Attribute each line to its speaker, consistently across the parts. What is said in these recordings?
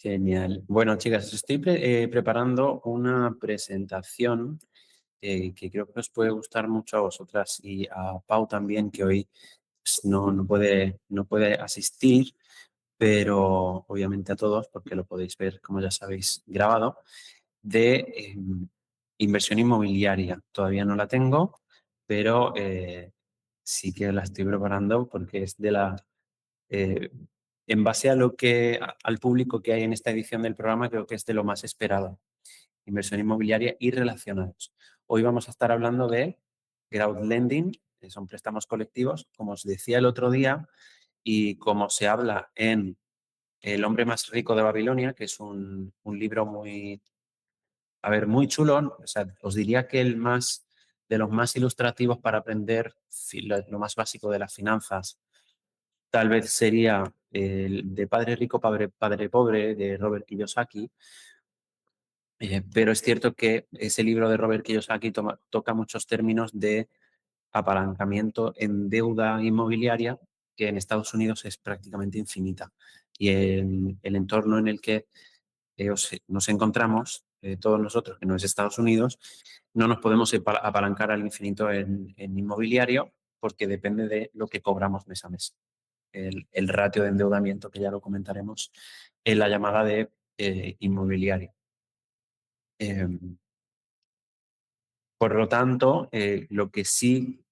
Speaker 1: Genial. Bueno, chicas, estoy preparando una presentación que creo que os puede gustar mucho a vosotras y a Pau también, que hoy pues, no puede asistir, pero obviamente a todos, porque lo podéis ver, como ya sabéis, grabado, de inversión inmobiliaria. Todavía no la tengo, pero sí que la estoy preparando porque es eh, en base a al público que hay en esta edición del programa, creo que es de lo más esperado. Inversión inmobiliaria y relacionados. Hoy vamos a estar hablando de crowdlending, que son préstamos colectivos, como os decía el otro día, y como se habla en El hombre más rico de Babilonia, que es un libro muy chulo. O sea, os diría que de los más ilustrativos para aprender lo más básico de las finanzas. Tal vez sería el de Padre Rico, Padre Pobre, de Robert Kiyosaki, pero es cierto que ese libro de Robert Kiyosaki toca muchos términos de apalancamiento en deuda inmobiliaria, que en Estados Unidos es prácticamente infinita. Y en el entorno en el que nos encontramos, todos nosotros, que no es Estados Unidos, no nos podemos apalancar al infinito en inmobiliario porque depende de lo que cobramos mes a mes. El ratio de endeudamiento, que ya lo comentaremos en la llamada de inmobiliario. Eh, por lo tanto, lo que sí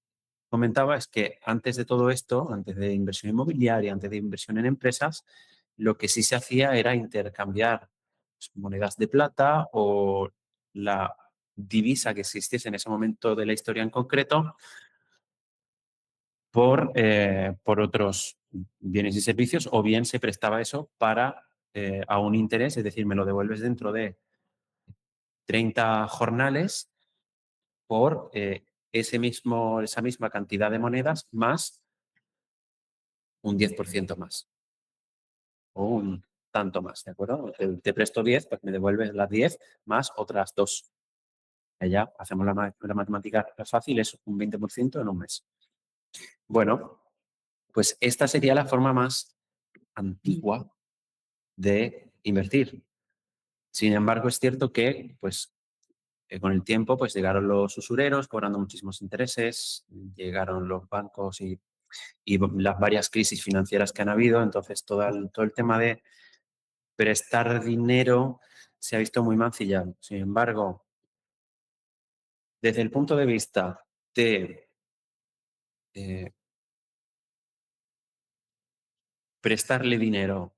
Speaker 1: comentaba es que antes de todo esto, antes de inversión inmobiliaria, antes de inversión en empresas, lo que sí se hacía era intercambiar pues, monedas de plata o la divisa que existiese en ese momento de la historia en concreto por otros bienes y servicios, o bien se prestaba eso para a un interés, es decir, me lo devuelves dentro de 30 jornales por esa misma cantidad de monedas más un 10% más o un tanto más, ¿de acuerdo? Te presto 10, pues me devuelves las 10 más otras 2. Ya hacemos la matemática fácil, es un 20% en un mes. Bueno, pues esta sería la forma más antigua de invertir. Sin embargo, es cierto que pues, con el tiempo pues, llegaron los usureros cobrando muchísimos intereses, llegaron los bancos y las varias crisis financieras que han habido. Entonces, todo el tema de prestar dinero se ha visto muy mancillado. Sin embargo, desde el punto de vista de eh, prestarle dinero,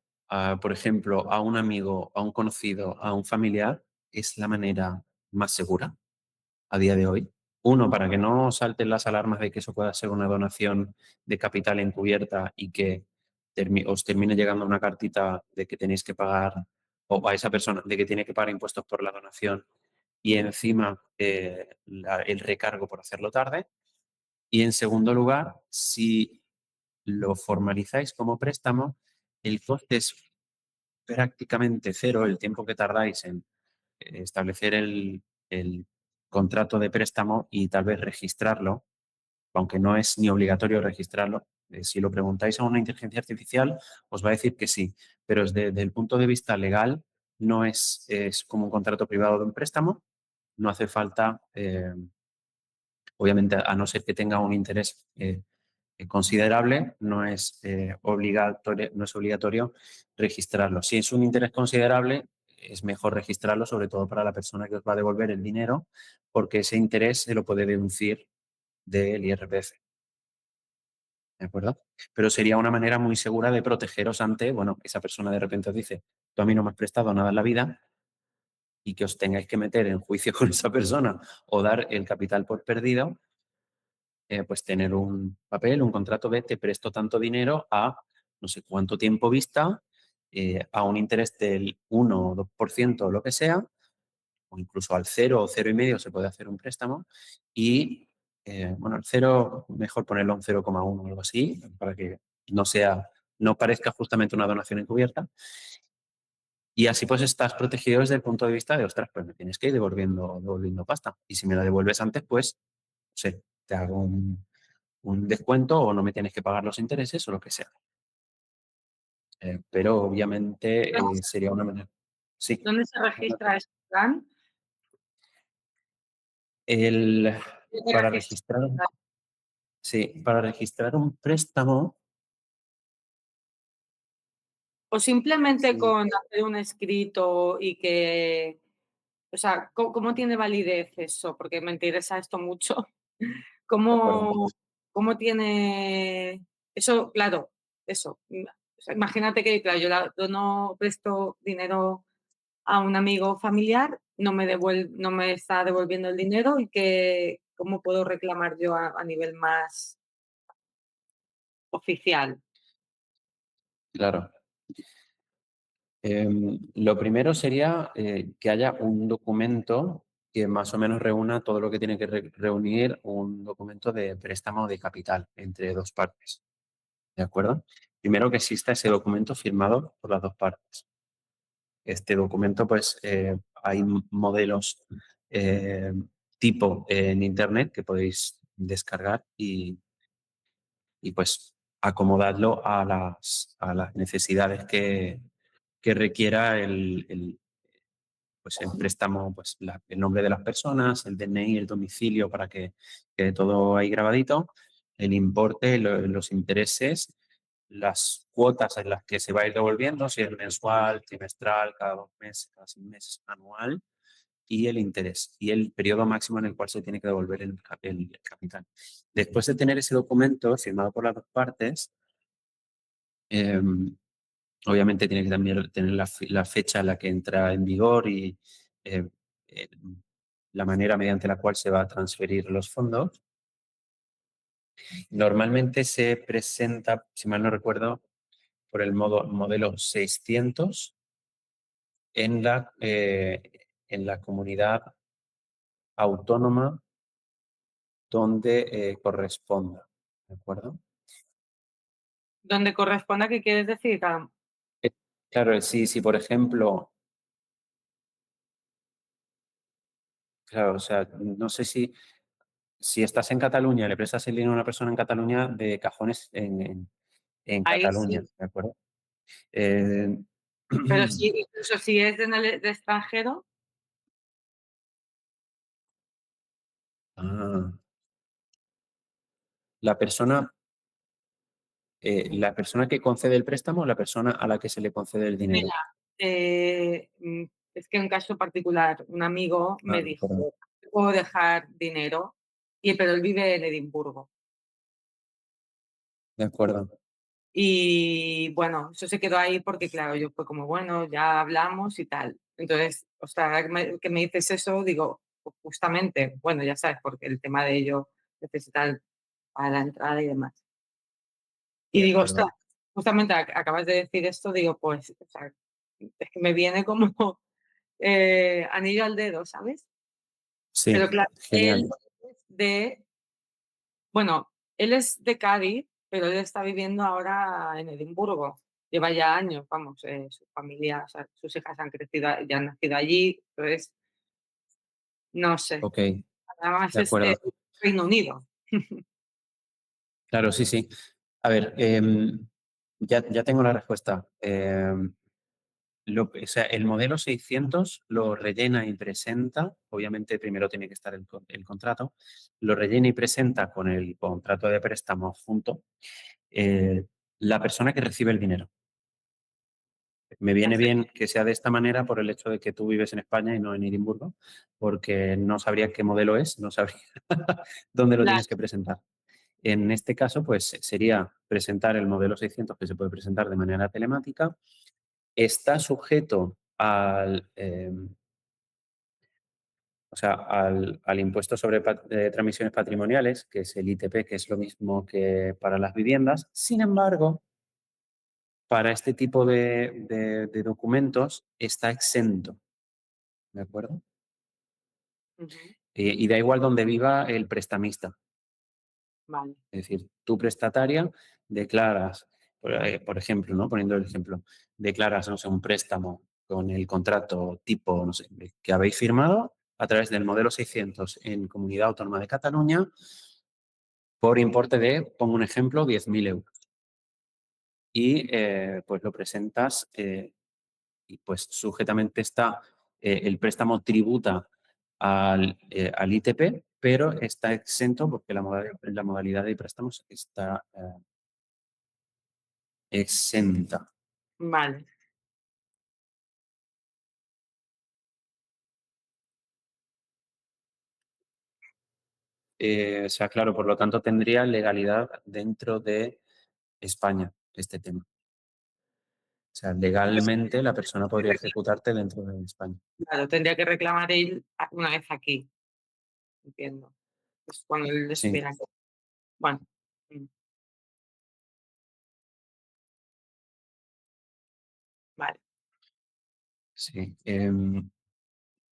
Speaker 1: por ejemplo, a un amigo, a un conocido, a un familiar, es la manera más segura a día de hoy. Uno, para que no salten las alarmas de que eso pueda ser una donación de capital encubierta y que os termine llegando una cartita de que tenéis que pagar, o a esa persona, de que tiene que pagar impuestos por la donación y encima el recargo por hacerlo tarde. Y en segundo lugar, si lo formalizáis como préstamo, el coste es prácticamente cero, el tiempo que tardáis en establecer el contrato de préstamo y tal vez registrarlo, aunque no es ni obligatorio registrarlo. Si lo preguntáis a una inteligencia artificial, os va a decir que sí, pero desde el punto de vista legal no es como un contrato privado de un préstamo, no hace falta, obviamente, a no ser que tenga un interés considerable, no es obligatorio registrarlo. Si es un interés considerable, es mejor registrarlo, sobre todo para la persona que os va a devolver el dinero, porque ese interés se lo puede deducir del IRPF. ¿De acuerdo? Pero sería una manera muy segura de protegeros ante, bueno, esa persona de repente os dice, tú a mí no me has prestado nada en la vida y que os tengáis que meter en juicio con esa persona o dar el capital por perdido, pues tener un papel, un contrato de te presto tanto dinero a no sé cuánto tiempo vista, a un interés del 1 o 2% o lo que sea, o incluso al 0 o 0,5 se puede hacer un préstamo y, bueno, el 0 mejor ponerlo a un 0,1 o algo así para que no parezca justamente una donación encubierta. Y así pues estás protegido desde el punto de vista de, ostras, pues me tienes que ir devolviendo pasta. Y si me la devuelves antes, pues, no sé, te hago un descuento o no me tienes que pagar los intereses o lo que sea. pero obviamente
Speaker 2: ¿Dónde
Speaker 1: sería una manera. Sí.
Speaker 2: dónde se registra ese plan?
Speaker 1: El,
Speaker 2: ¿Dónde
Speaker 1: para
Speaker 2: registras?
Speaker 1: registrar, sí, para registrar un préstamo,
Speaker 2: O simplemente
Speaker 1: sí,
Speaker 2: con hacer un escrito y que, o sea, ¿cómo tiene validez eso? Porque me interesa esto mucho.
Speaker 1: de acuerdo.
Speaker 2: ¿Cómo, cómo tiene eso? Claro, eso. O sea, imagínate que, claro, yo no presto dinero a un amigo familiar, no me está devolviendo el dinero y que, ¿cómo puedo reclamar yo a nivel más oficial?
Speaker 1: Claro. Lo primero sería que haya un documento que más o menos reúna todo lo que tiene que reunir un documento de préstamo de capital entre dos partes. ¿De acuerdo? Primero que exista ese documento firmado por las dos partes. Este documento, pues, hay modelos eh, tipo en Internet que podéis descargar y, pues, acomodarlo a las necesidades que requiera pues el préstamo, pues el nombre de las personas, el DNI, el domicilio para que quede todo ahí grabadito, el importe, los intereses, las cuotas en las que se va a ir devolviendo, si es mensual, trimestral, cada 2 meses, cada 6 meses, anual, y el interés y el periodo máximo en el cual se tiene que devolver el capital. Después de tener ese documento firmado por las dos partes, eh, obviamente tiene que también tener la fecha en la que entra en vigor y eh, eh, la manera mediante la cual se va a transferir los fondos. Normalmente se presenta, si mal no recuerdo, por el modelo 600 en la comunidad autónoma donde corresponda. ¿De acuerdo?
Speaker 2: Donde corresponda, ¿qué quieres decir? Ah,
Speaker 1: Eh, Claro, si por ejemplo, claro, o sea, no sé si estás en Cataluña, le prestas el dinero a una persona en Cataluña, de cajones en
Speaker 2: ahí
Speaker 1: Cataluña,
Speaker 2: sí.
Speaker 1: ¿de acuerdo? Eh,
Speaker 2: Pero sí, incluso si es de extranjero,
Speaker 1: ah, la persona, la persona que concede el préstamo o la persona a la que se le concede el dinero.
Speaker 2: mira, es que en un caso particular, un amigo
Speaker 1: Ah,
Speaker 2: me
Speaker 1: de acuerdo.
Speaker 2: dijo, puedo dejar dinero, pero él vive en Edimburgo.
Speaker 1: De acuerdo.
Speaker 2: Y bueno, eso se quedó ahí porque, claro, yo fue como, bueno, ya hablamos y tal. Entonces, o sea, ahora que me dices eso, digo, pues justamente, bueno, ya sabes, porque el tema de ello necesitan para la entrada y demás. Y
Speaker 1: De
Speaker 2: digo, ostras,
Speaker 1: acuerdo.
Speaker 2: justamente acabas de decir esto, digo, pues, o sea, es que me viene como anillo al dedo, ¿sabes? Pero
Speaker 1: Sí,
Speaker 2: claro, él
Speaker 1: genial.
Speaker 2: es bueno, él es de Cádiz, pero él está viviendo ahora en Edimburgo. Lleva ya años, vamos, su familia, o sea, sus hijas han crecido, ya han nacido allí, entonces, no sé.
Speaker 1: Ok,
Speaker 2: Además
Speaker 1: de
Speaker 2: es
Speaker 1: acuerdo.
Speaker 2: Reino Unido.
Speaker 1: Claro, sí, sí. A ver, ya tengo la respuesta. O sea, el modelo 600 lo rellena y presenta, obviamente primero tiene que estar el contrato, lo rellena y presenta con el contrato de préstamo junto eh, la persona que recibe el dinero. Me viene
Speaker 2: Perfecto.
Speaker 1: bien que sea de esta manera por el hecho de que tú vives en España y no en Edimburgo, porque no sabría qué modelo es, no sabría dónde lo
Speaker 2: Claro.
Speaker 1: tienes que presentar. En este caso, pues sería presentar el modelo 600 que se puede presentar de manera telemática. Está sujeto o sea, al impuesto sobre transmisiones patrimoniales, que es el ITP, que es lo mismo que para las viviendas. Sin embargo, para este tipo de documentos está exento, ¿de acuerdo?
Speaker 2: Ujú.
Speaker 1: Y da igual donde viva el prestamista.
Speaker 2: Vale.
Speaker 1: Es decir, tú prestataria declaras, por ejemplo, ¿no? Poniendo el ejemplo, declaras, no sé, un préstamo con el contrato tipo, no sé, que habéis firmado a través del modelo 600 en Comunidad Autónoma de Cataluña por importe de, pongo un ejemplo, 10.000 euros. y pues lo presentas y pues sujetamente está, el préstamo tributa al ITP, pero está exento porque la modalidad de préstamos está exenta.
Speaker 2: Vale.
Speaker 1: O sea, claro, por lo tanto tendría legalidad dentro de España este tema. O sea, legalmente la persona podría ejecutarte dentro de España.
Speaker 2: Claro, tendría que reclamar él una vez aquí, entiendo. Pues cuando él
Speaker 1: Sí,
Speaker 2: estuviera aquí. Bueno, mm, vale.
Speaker 1: sí.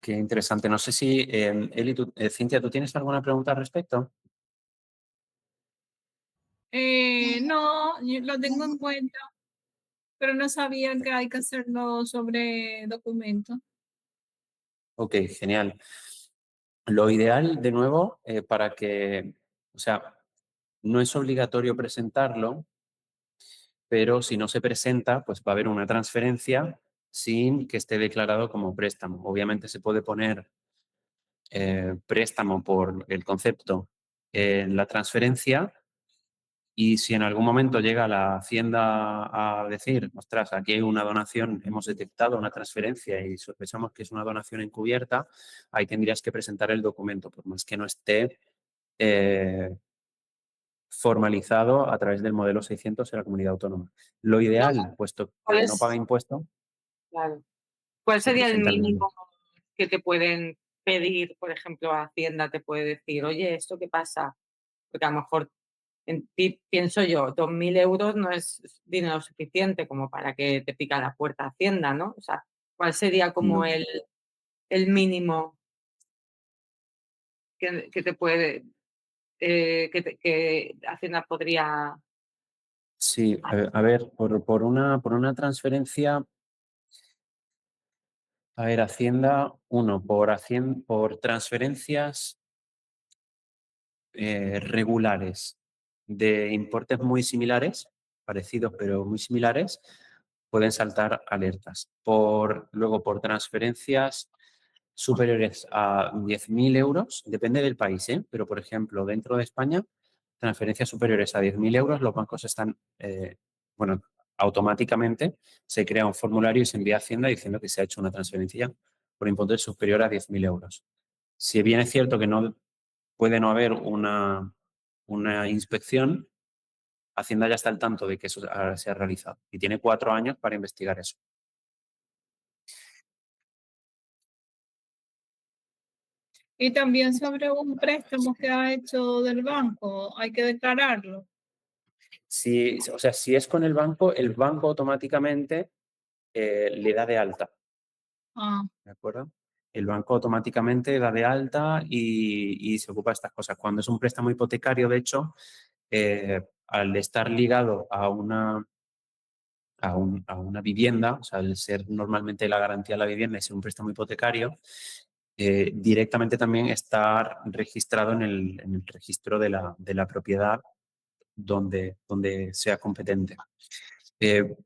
Speaker 1: Qué interesante. No sé si, Eli, Cintia, ¿tú tienes alguna pregunta al respecto?
Speaker 3: No, yo lo tengo en cuenta, pero no sabía que hay que hacerlo sobre documentos.
Speaker 1: Ok, genial. Lo ideal, de nuevo, para que, o sea, no es obligatorio presentarlo, pero si no se presenta, pues va a haber una transferencia sin que esté declarado como préstamo. Obviamente se puede poner préstamo por el concepto en la transferencia y si en algún momento llega la Hacienda a decir, ostras, aquí hay una donación, hemos detectado una transferencia y sospechamos que es una donación encubierta, ahí tendrías que presentar el documento, por más que no esté eh, formalizado a través del modelo 600 en la comunidad autónoma. Lo ideal, puesto
Speaker 2: ¿Cuál
Speaker 1: que no paga
Speaker 2: es,
Speaker 1: impuesto,
Speaker 2: claro, cuál
Speaker 1: se
Speaker 2: sería el
Speaker 1: presenta legalmente.
Speaker 2: mínimo que te pueden pedir? Por ejemplo, Hacienda te puede decir, oye, ¿esto qué pasa? Porque a lo mejor pienso yo, 2.000 euros no es dinero suficiente como para que te pica la puerta Hacienda, ¿no? O sea, ¿cuál sería como
Speaker 1: No.
Speaker 2: el mínimo que te puede, que Hacienda podría...
Speaker 1: Sí, a ver, por una transferencia, a ver, Hacienda, por transferencias regulares de importes muy similares, parecidos pero muy similares, pueden saltar alertas. Luego, por transferencias superiores a 10.000 euros, depende del país, ¿eh? Pero por ejemplo, dentro de España, transferencias superiores a 10.000 euros, los bancos están, bueno, automáticamente se crea un formulario y se envía a Hacienda diciendo que se ha hecho una transferencia por importe superior a 10.000 euros. Si bien es cierto que no puede no haber una inspección, Hacienda ya está al tanto de que eso se ha realizado y tiene 4 años para investigar eso.
Speaker 3: Y también sobre un préstamo que ha hecho del banco, hay que declararlo.
Speaker 1: O sea, si es con el banco automáticamente le da de alta,
Speaker 3: Ah,
Speaker 1: ¿de acuerdo? El banco automáticamente da de alta y se ocupa de estas cosas. Cuando es un préstamo hipotecario, de hecho, al estar ligado a una vivienda, o sea, al ser normalmente la garantía de la vivienda y ser un préstamo hipotecario, directamente también está registrado en el registro de la propiedad donde sea competente. Eh,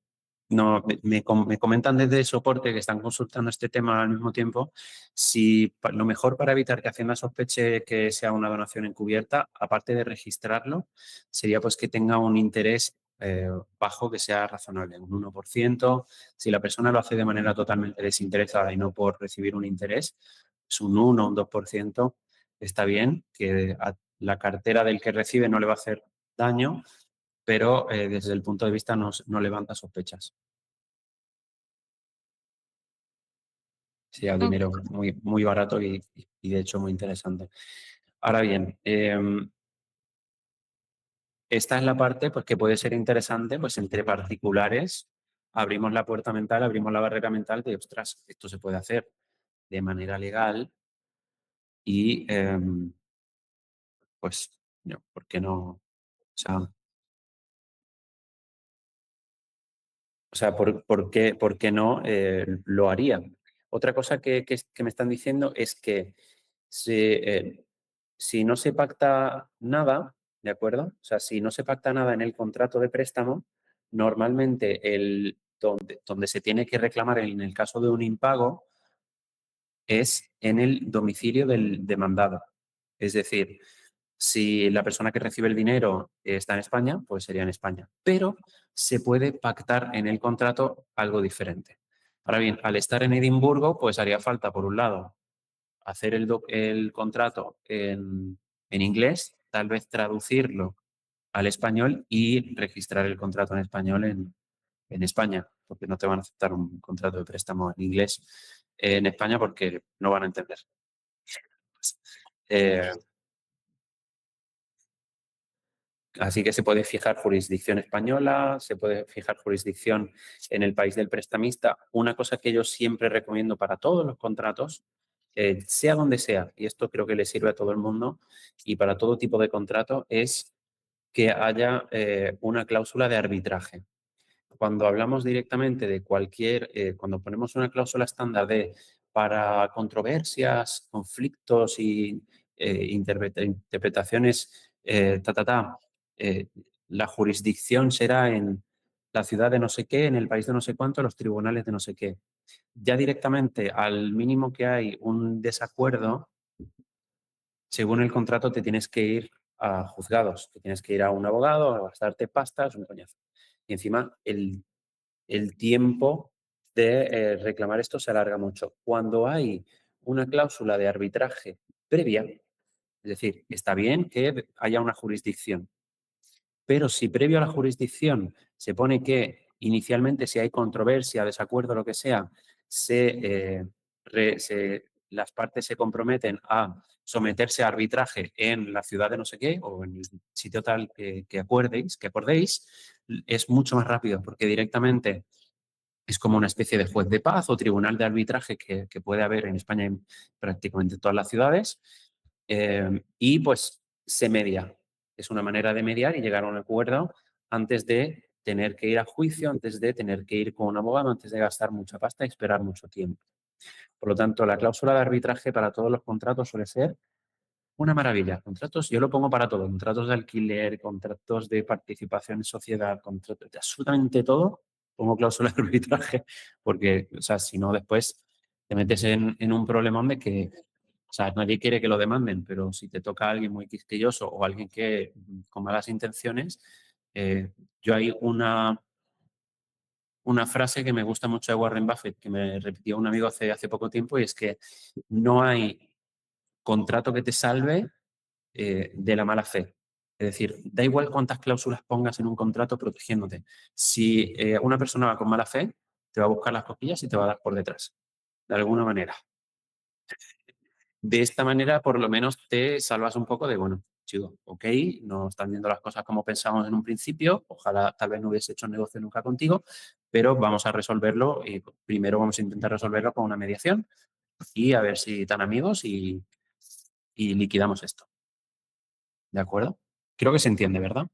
Speaker 1: no, me comentan desde el soporte que están consultando este tema al mismo tiempo, si lo mejor para evitar que Hacienda sospeche que sea una donación encubierta, aparte de registrarlo, sería pues que tenga un interés bajo que sea razonable, un 1%. Si la persona lo hace de manera totalmente desinteresada y no por recibir un interés, es un 1 o un 2%, está bien, que a la cartera del que recibe no le va a hacer daño, pero desde el punto de vista no levanta sospechas. Sería un
Speaker 3: ok.
Speaker 1: dinero muy, muy barato y de hecho muy interesante. Ahora bien, esta es la parte pues, que puede ser interesante pues, entre particulares. Abrimos la puerta mental, abrimos la barrera mental de, ostras, esto se puede hacer de manera legal y pues, no, ¿por qué no? O sea, ¿por qué no lo haría? Otra cosa que me están diciendo es que si no se pacta nada, ¿de acuerdo? O sea, si no se pacta nada en el contrato de préstamo, normalmente donde se tiene que reclamar en el caso de un impago es en el domicilio del demandado. Es decir, si la persona que recibe el dinero está en España, pues sería en España. Pero se puede pactar en el contrato algo diferente. Ahora bien, al estar en Edimburgo, pues haría falta, por un lado, hacer el contrato en inglés, tal vez traducirlo al español y registrar el contrato en español en España, porque no te van a aceptar un contrato de préstamo en inglés en España porque no van a entender. Eh, Así que se puede fijar jurisdicción española, se puede fijar jurisdicción en el país del prestamista. Una cosa que yo siempre recomiendo para todos los contratos, sea donde sea, y esto creo que le sirve a todo el mundo y para todo tipo de contrato, es que haya una cláusula de arbitraje. Cuando hablamos directamente de cuando ponemos una cláusula estándar de para controversias, conflictos y interpretaciones, eh, la jurisdicción será en la ciudad de no sé qué, en el país de no sé cuánto, los tribunales de no sé qué. Ya directamente, al mínimo que hay un desacuerdo, según el contrato te tienes que ir a juzgados, te tienes que ir a un abogado, a gastarte pastas, un coñazo. Y encima el tiempo de reclamar esto se alarga mucho. Cuando hay una cláusula de arbitraje previa, es decir, está bien que haya una jurisdicción, pero si previo a la jurisdicción se pone que inicialmente si hay controversia, desacuerdo, lo que sea, las partes se comprometen a someterse a arbitraje en la ciudad de no sé qué o en el sitio tal que acordéis, es mucho más rápido porque directamente es como una especie de juez de paz o tribunal de arbitraje que puede haber en España en prácticamente todas las ciudades. Y pues se media. Es una manera de mediar y llegar a un acuerdo antes de tener que ir a juicio, antes de tener que ir con un abogado, antes de gastar mucha pasta y esperar mucho tiempo. Por lo tanto, la cláusula de arbitraje para todos los contratos suele ser una maravilla. Contratos, yo lo pongo para todo. Contratos de alquiler, contratos de participación en sociedad, contratos de absolutamente todo. Pongo cláusula de arbitraje porque, o sea, si no, después te metes en un problemón de que, o sea, nadie quiere que lo demanden, pero si te toca a alguien muy quisquilloso o alguien que con malas intenciones, yo hay una frase que me gusta mucho de Warren Buffett, que me repitió un amigo hace poco tiempo, y es que no hay contrato que te salve de la mala fe. Es decir, da igual cuántas cláusulas pongas en un contrato protegiéndote. Si una persona va con mala fe, te va a buscar las cosquillas y te va a dar por detrás, de alguna manera. De esta manera, por lo menos te salvas un poco de, bueno, chico, ok, no están viendo las cosas como pensamos en un principio, ojalá tal vez no hubiese hecho negocio nunca contigo, pero vamos a resolverlo y primero vamos a intentar resolverlo con una mediación y a ver si están amigos y liquidamos esto. ¿De acuerdo? Creo que se entiende, ¿verdad?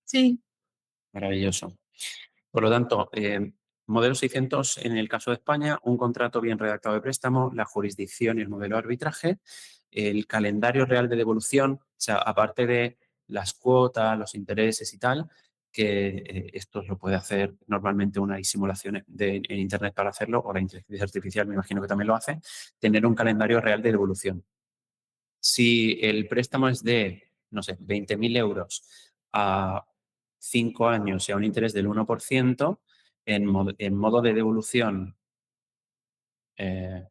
Speaker 3: Sí,
Speaker 1: Maravilloso. Por lo tanto, modelo 600 en el caso de España, un contrato bien redactado de préstamo, la jurisdicción y el modelo de arbitraje, el calendario real de devolución, o sea, aparte de las cuotas, los intereses y tal, que esto lo puede hacer normalmente una simulación en Internet para hacerlo, o la inteligencia artificial me imagino que también lo hace, tener un calendario real de devolución. Si el préstamo es de, no sé, 20.000 euros a 5 años y a un interés del 1%, en modo de devolución, eh,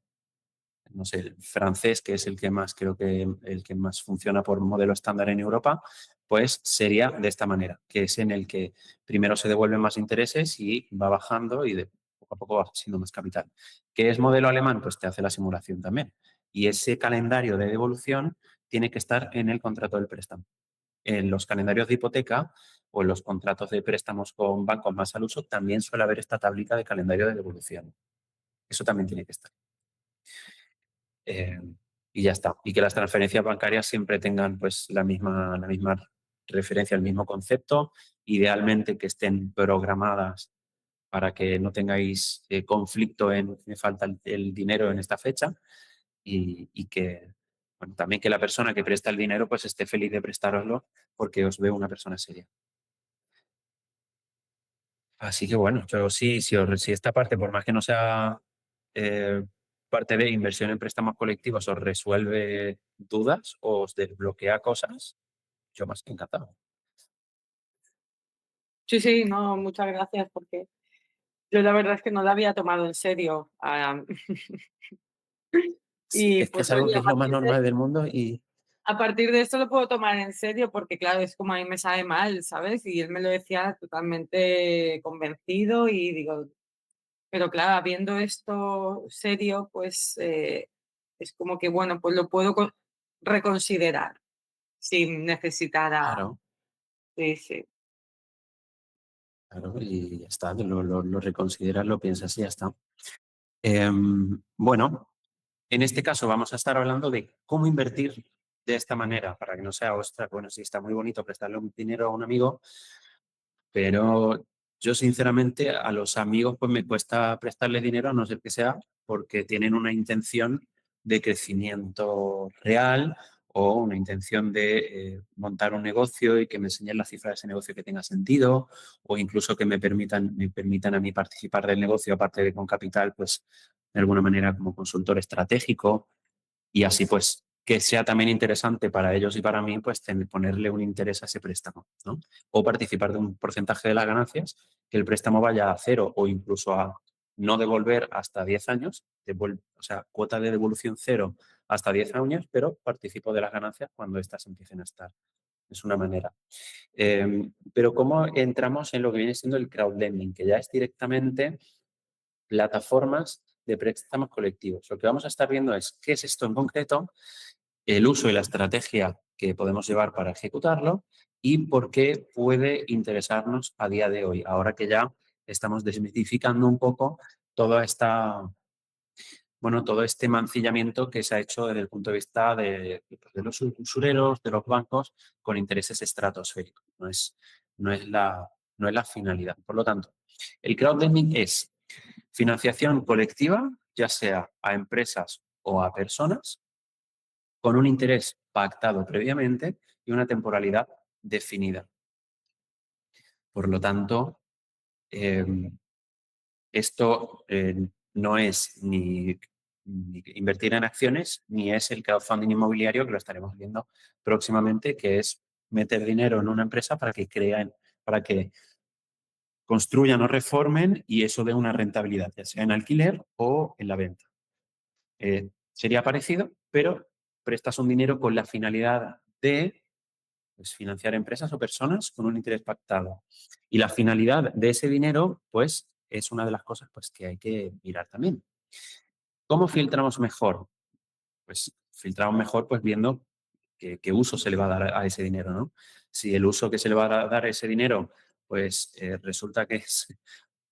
Speaker 1: no sé, el francés, que es el que más, creo que el que más funciona por modelo estándar en Europa, pues sería de esta manera, que es en el que primero se devuelven más intereses y va bajando y de poco a poco va siendo más capital. ¿Qué es modelo alemán? Pues te hace la simulación también. Y ese calendario de devolución tiene que estar en el contrato del préstamo. En los calendarios de hipoteca o en los contratos de préstamos con bancos más al uso también suele haber esta tablita de calendario de devolución. Eso también tiene que estar. Eh, y ya está. Y que las transferencias bancarias siempre tengan pues la misma referencia, el mismo concepto, idealmente que estén programadas para que no tengáis conflicto en me falta el dinero en esta fecha y que bueno, también que la persona que presta el dinero pues esté feliz de prestároslo porque os ve una persona seria. Así que bueno, yo sí, si esta parte, por más que no sea eh, parte de inversión en préstamos colectivos, os resuelve dudas o os desbloquea cosas, yo más que encantado.
Speaker 2: Sí, sí, no, muchas gracias porque yo la verdad es que no la había tomado en serio. Y
Speaker 1: Es que
Speaker 2: pues
Speaker 1: es algo
Speaker 2: oye,
Speaker 1: que es lo más normal del mundo y
Speaker 2: a partir de esto lo puedo tomar en serio porque claro, es como a mí me sabe mal, ¿sabes? Y él me lo decía totalmente convencido y digo, pero claro, viendo esto serio, pues es como que bueno, pues lo puedo reconsiderar sin necesitar.
Speaker 1: claro,
Speaker 2: Sí, sí.
Speaker 1: claro, y ya está, lo reconsideras, lo piensas y ya está. Bueno, en este caso vamos a estar hablando de cómo invertir de esta manera, para que no sea, ostras, bueno, sí está muy bonito prestarle un dinero a un amigo, pero yo sinceramente a los amigos pues me cuesta prestarles dinero a no ser que sea porque tienen una intención de crecimiento real o una intención de montar un negocio y que me enseñen la cifra de ese negocio que tenga sentido o incluso que me permitan a mí participar del negocio aparte de con capital, pues de alguna manera como consultor estratégico y así pues que sea también interesante para ellos y para mí, pues ponerle un interés a ese préstamo, ¿no? O participar de un porcentaje de las ganancias, que el préstamo vaya a cero o incluso a no devolver hasta 10 años, o sea, cuota de devolución cero hasta 10 años, pero participo de las ganancias cuando éstas empiecen a estar. Es una manera. Pero ¿cómo entramos en lo que viene siendo el crowdlending? Que ya es directamente plataformas de préstamos colectivos. Lo que vamos a estar viendo es qué es esto en concreto, el uso y la estrategia que podemos llevar para ejecutarlo y por qué puede interesarnos a día de hoy, ahora que ya estamos desmitificando un poco toda esta, bueno, todo este mancillamiento que se ha hecho desde el punto de vista de los usureros, de los bancos, con intereses estratosféricos. No es la finalidad. Por lo tanto, el crowdlending es financiación colectiva, ya sea a empresas o a personas, con un interés pactado previamente y una temporalidad definida. Por lo tanto, eh, esto no es ni invertir en acciones, ni es el crowdfunding inmobiliario, que lo estaremos viendo próximamente, que es meter dinero en una empresa para que para que construyan o reformen y eso dé una rentabilidad, ya sea en alquiler o en la venta. Sería parecido, pero prestas un dinero con la finalidad de pues, financiar empresas o personas con un interés pactado. Y la finalidad de ese dinero, pues, es una de las cosas pues, que hay que mirar también. ¿Cómo filtramos mejor? Pues filtramos mejor pues viendo qué uso se le va a dar a ese dinero, ¿no? Si el uso que se le va a dar a ese dinero, pues resulta que es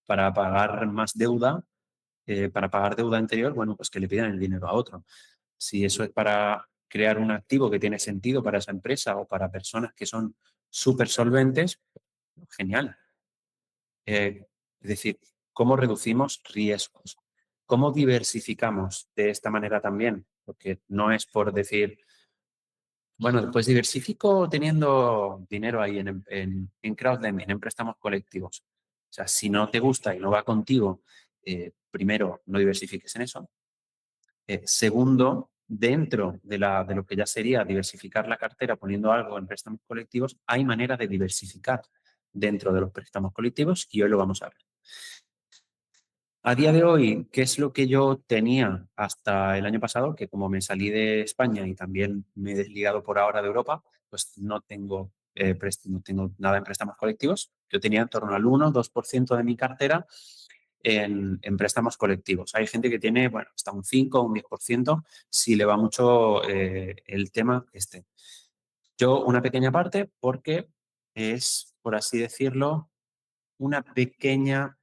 Speaker 1: para pagar más deuda, para pagar deuda anterior, bueno, pues que le pidan el dinero a otro. Si eso es para crear un activo que tiene sentido para esa empresa o para personas que son súper solventes, genial. Es decir, ¿cómo reducimos riesgos? ¿Cómo diversificamos de esta manera también? Porque no es por decir, bueno, pues diversifico teniendo dinero ahí en crowdlending, en préstamos colectivos. O sea, si no te gusta y no va contigo, primero, no diversifiques en eso. Segundo, dentro de lo que ya sería diversificar la cartera poniendo algo en préstamos colectivos, hay manera de diversificar dentro de los préstamos colectivos y hoy lo vamos a ver. A día de hoy, ¿qué es lo que yo tenía hasta el año pasado? Que como me salí de España y también me he desligado por ahora de Europa, pues no tengo nada en préstamos colectivos. Yo tenía en torno al 1-2% de mi cartera en préstamos colectivos. Hay gente que tiene, bueno, hasta un 5 o un 10% si le va mucho el tema este. Yo una pequeña parte porque es, por así decirlo, una pequeña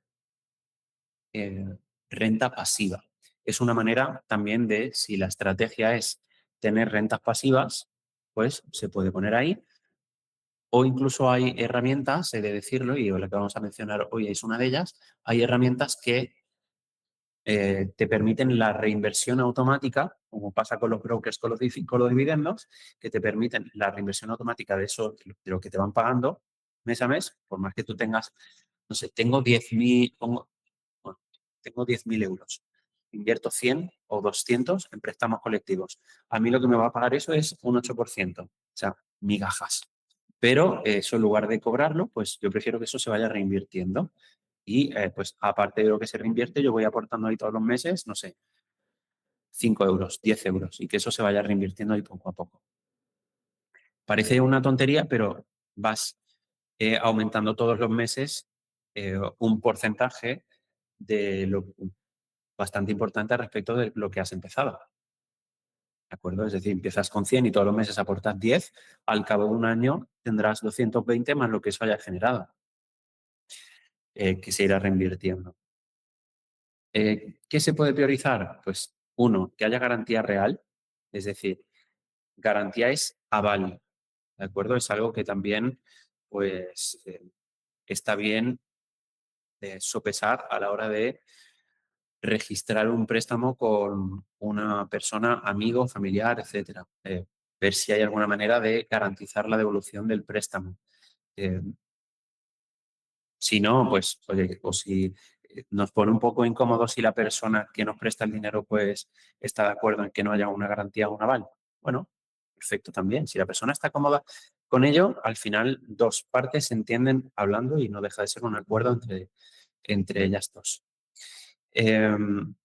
Speaker 1: eh, renta pasiva. Es una manera también de, si la estrategia es tener rentas pasivas, pues se puede poner ahí. O incluso hay herramientas, he de decirlo, y la que vamos a mencionar hoy es una de ellas, hay herramientas que te permiten la reinversión automática, como pasa con los brokers con los dividendos, que te permiten la reinversión automática de eso, de lo que te van pagando mes a mes, por más que tú tengas no sé, tengo 10.000, bueno, tengo 10.000 euros. Invierto 100 o 200 en préstamos colectivos. A mí lo que me va a pagar eso es un 8%, o sea, migajas. Pero eso en lugar de cobrarlo, pues yo prefiero que eso se vaya reinvirtiendo. Y pues aparte de lo que se reinvierte, yo voy aportando ahí todos los meses, no sé, 5 euros, 10 euros y que eso se vaya reinvirtiendo ahí poco a poco. Parece una tontería, pero vas aumentando todos los meses un porcentaje de lo bastante importante respecto de lo que has empezado. ¿De acuerdo? Es decir, empiezas con 100 y todos los meses aportas 10, al cabo de un año tendrás 220 más lo que eso haya generado, que se irá reinvirtiendo. ¿Qué se puede priorizar? Pues uno, que haya garantía real, es decir, garantía es aval, ¿de acuerdo? Es algo que también pues está bien sopesar a la hora de registrar un préstamo con una persona, amigo, familiar, etcétera. Ver si hay alguna manera de garantizar la devolución del préstamo. Eh, si no, pues, oye, o si nos pone un poco incómodos si la persona que nos presta el dinero, pues, está de acuerdo en que no haya una garantía o un aval. Bueno, perfecto también. Si la persona está cómoda con ello, al final dos partes se entienden hablando y no deja de ser un acuerdo entre ellas dos. El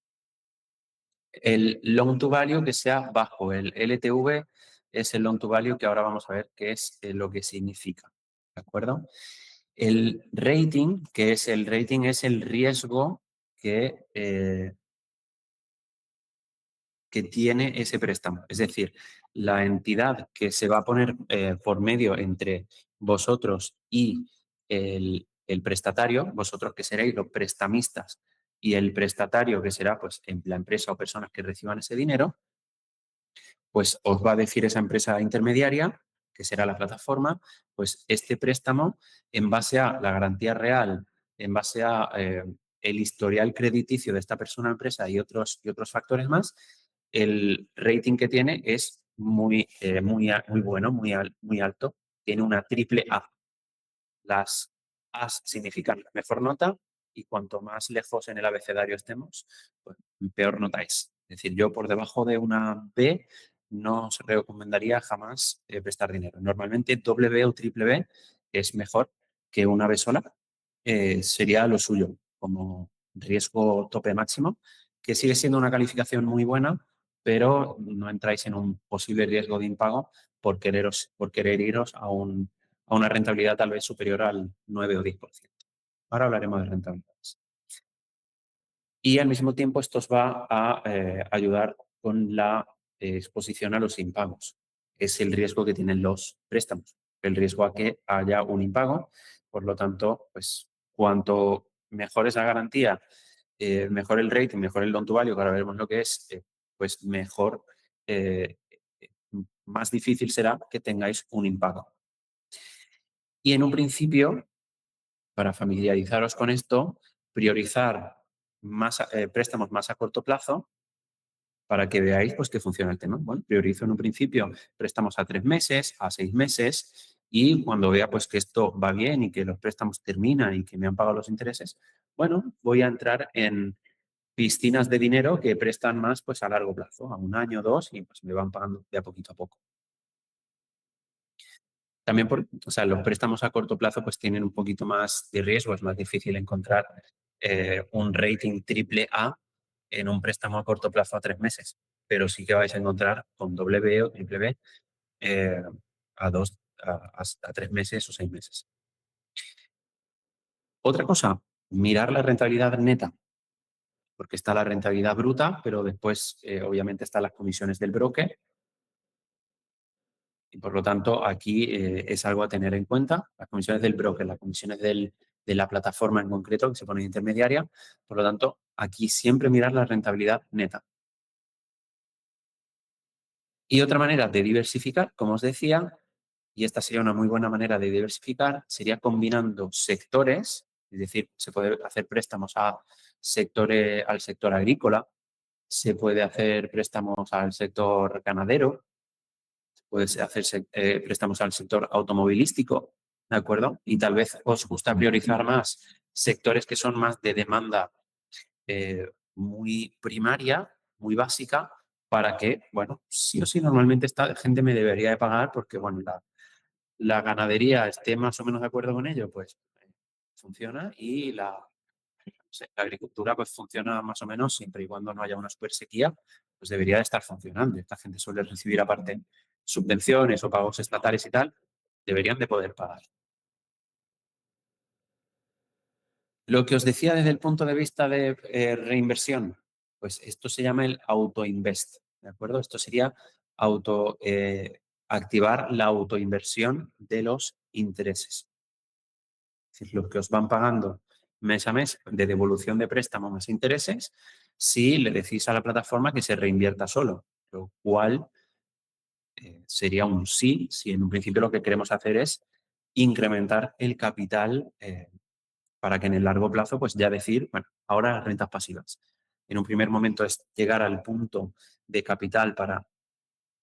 Speaker 1: loan to value que sea bajo. El LTV es el loan to value que ahora vamos a ver qué es lo que significa. ¿De acuerdo? El rating, que es el rating, es el riesgo que tiene ese préstamo. Es decir, la entidad que se va a poner por medio entre vosotros y el prestatario, vosotros que seréis los prestamistas y el prestatario que será pues en la empresa o personas que reciban ese dinero, pues os va a decir esa empresa intermediaria, que será la plataforma, pues este préstamo en base a la garantía real, en base a el historial crediticio de esta persona o empresa y otros factores más, el rating que tiene es muy bueno, muy alto. Tiene una triple A. Las A's significan mejor nota y cuanto más lejos en el abecedario estemos, pues peor nota es. Es decir, yo por debajo de una B no os recomendaría jamás prestar dinero. Normalmente doble B o triple B es mejor que una B sola. Sería lo suyo como riesgo tope máximo, que sigue siendo una calificación muy buena, pero no entráis en un posible riesgo de impago por querer iros a una rentabilidad tal vez superior al 9 o 10%. Ahora hablaremos de rentabilidades. Y al mismo tiempo esto os va a ayudar con la exposición a los impagos. Es el riesgo que tienen los préstamos, el riesgo a que haya un impago. Por lo tanto, pues cuanto mejor es la garantía, mejor el rating, mejor el loan to value, que ahora veremos lo que es, pues mejor, más difícil será que tengáis un impago. Y en un principio, para familiarizaros con esto, priorizar préstamos más a corto plazo para que veáis pues, que funciona el tema. Bueno, priorizo en un principio préstamos a 3 meses, a 6 meses y cuando vea pues, que esto va bien y que los préstamos terminan y que me han pagado los intereses, bueno, voy a entrar en piscinas de dinero que prestan más pues, a largo plazo, a un año, dos y pues me van pagando de a poquito a poco. También los préstamos a corto plazo pues tienen un poquito más de riesgo, es más difícil encontrar un rating triple A en un préstamo a corto plazo a 3 meses, pero sí que vais a encontrar con doble B o triple B eh, a 3 meses o 6 meses. Otra cosa, mirar la rentabilidad neta, porque está la rentabilidad bruta, pero después obviamente están las comisiones del broker. Y por lo tanto, aquí es algo a tener en cuenta. Las comisiones del broker, las comisiones de la plataforma en concreto, que se pone intermediaria. Por lo tanto, aquí siempre mirar la rentabilidad neta. Y otra manera de diversificar, como os decía, y esta sería una muy buena manera de diversificar, sería combinando sectores, es decir, se puede hacer préstamos al sector agrícola, se puede hacer préstamos al sector ganadero, puede hacerse préstamos al sector automovilístico, ¿de acuerdo? Y tal vez os gusta priorizar más sectores que son más de demanda muy primaria, muy básica, para que, bueno, sí o sí, normalmente esta gente me debería de pagar porque, bueno, la ganadería esté más o menos de acuerdo con ello, pues funciona y la agricultura pues funciona más o menos siempre y cuando no haya una super sequía, pues debería de estar funcionando. Esta gente suele recibir aparte subvenciones o pagos estatales y tal, deberían de poder pagar. Lo que os decía desde el punto de vista de reinversión, pues esto se llama el autoinvest, ¿de acuerdo? Esto sería activar la autoinversión de los intereses. Es decir, lo que os van pagando mes a mes de devolución de préstamo más intereses, si le decís a la plataforma que se reinvierta solo, lo cual sería un sí, si en un principio lo que queremos hacer es incrementar el capital para que en el largo plazo pues ya decir, bueno, ahora las rentas pasivas. En un primer momento es llegar al punto de capital para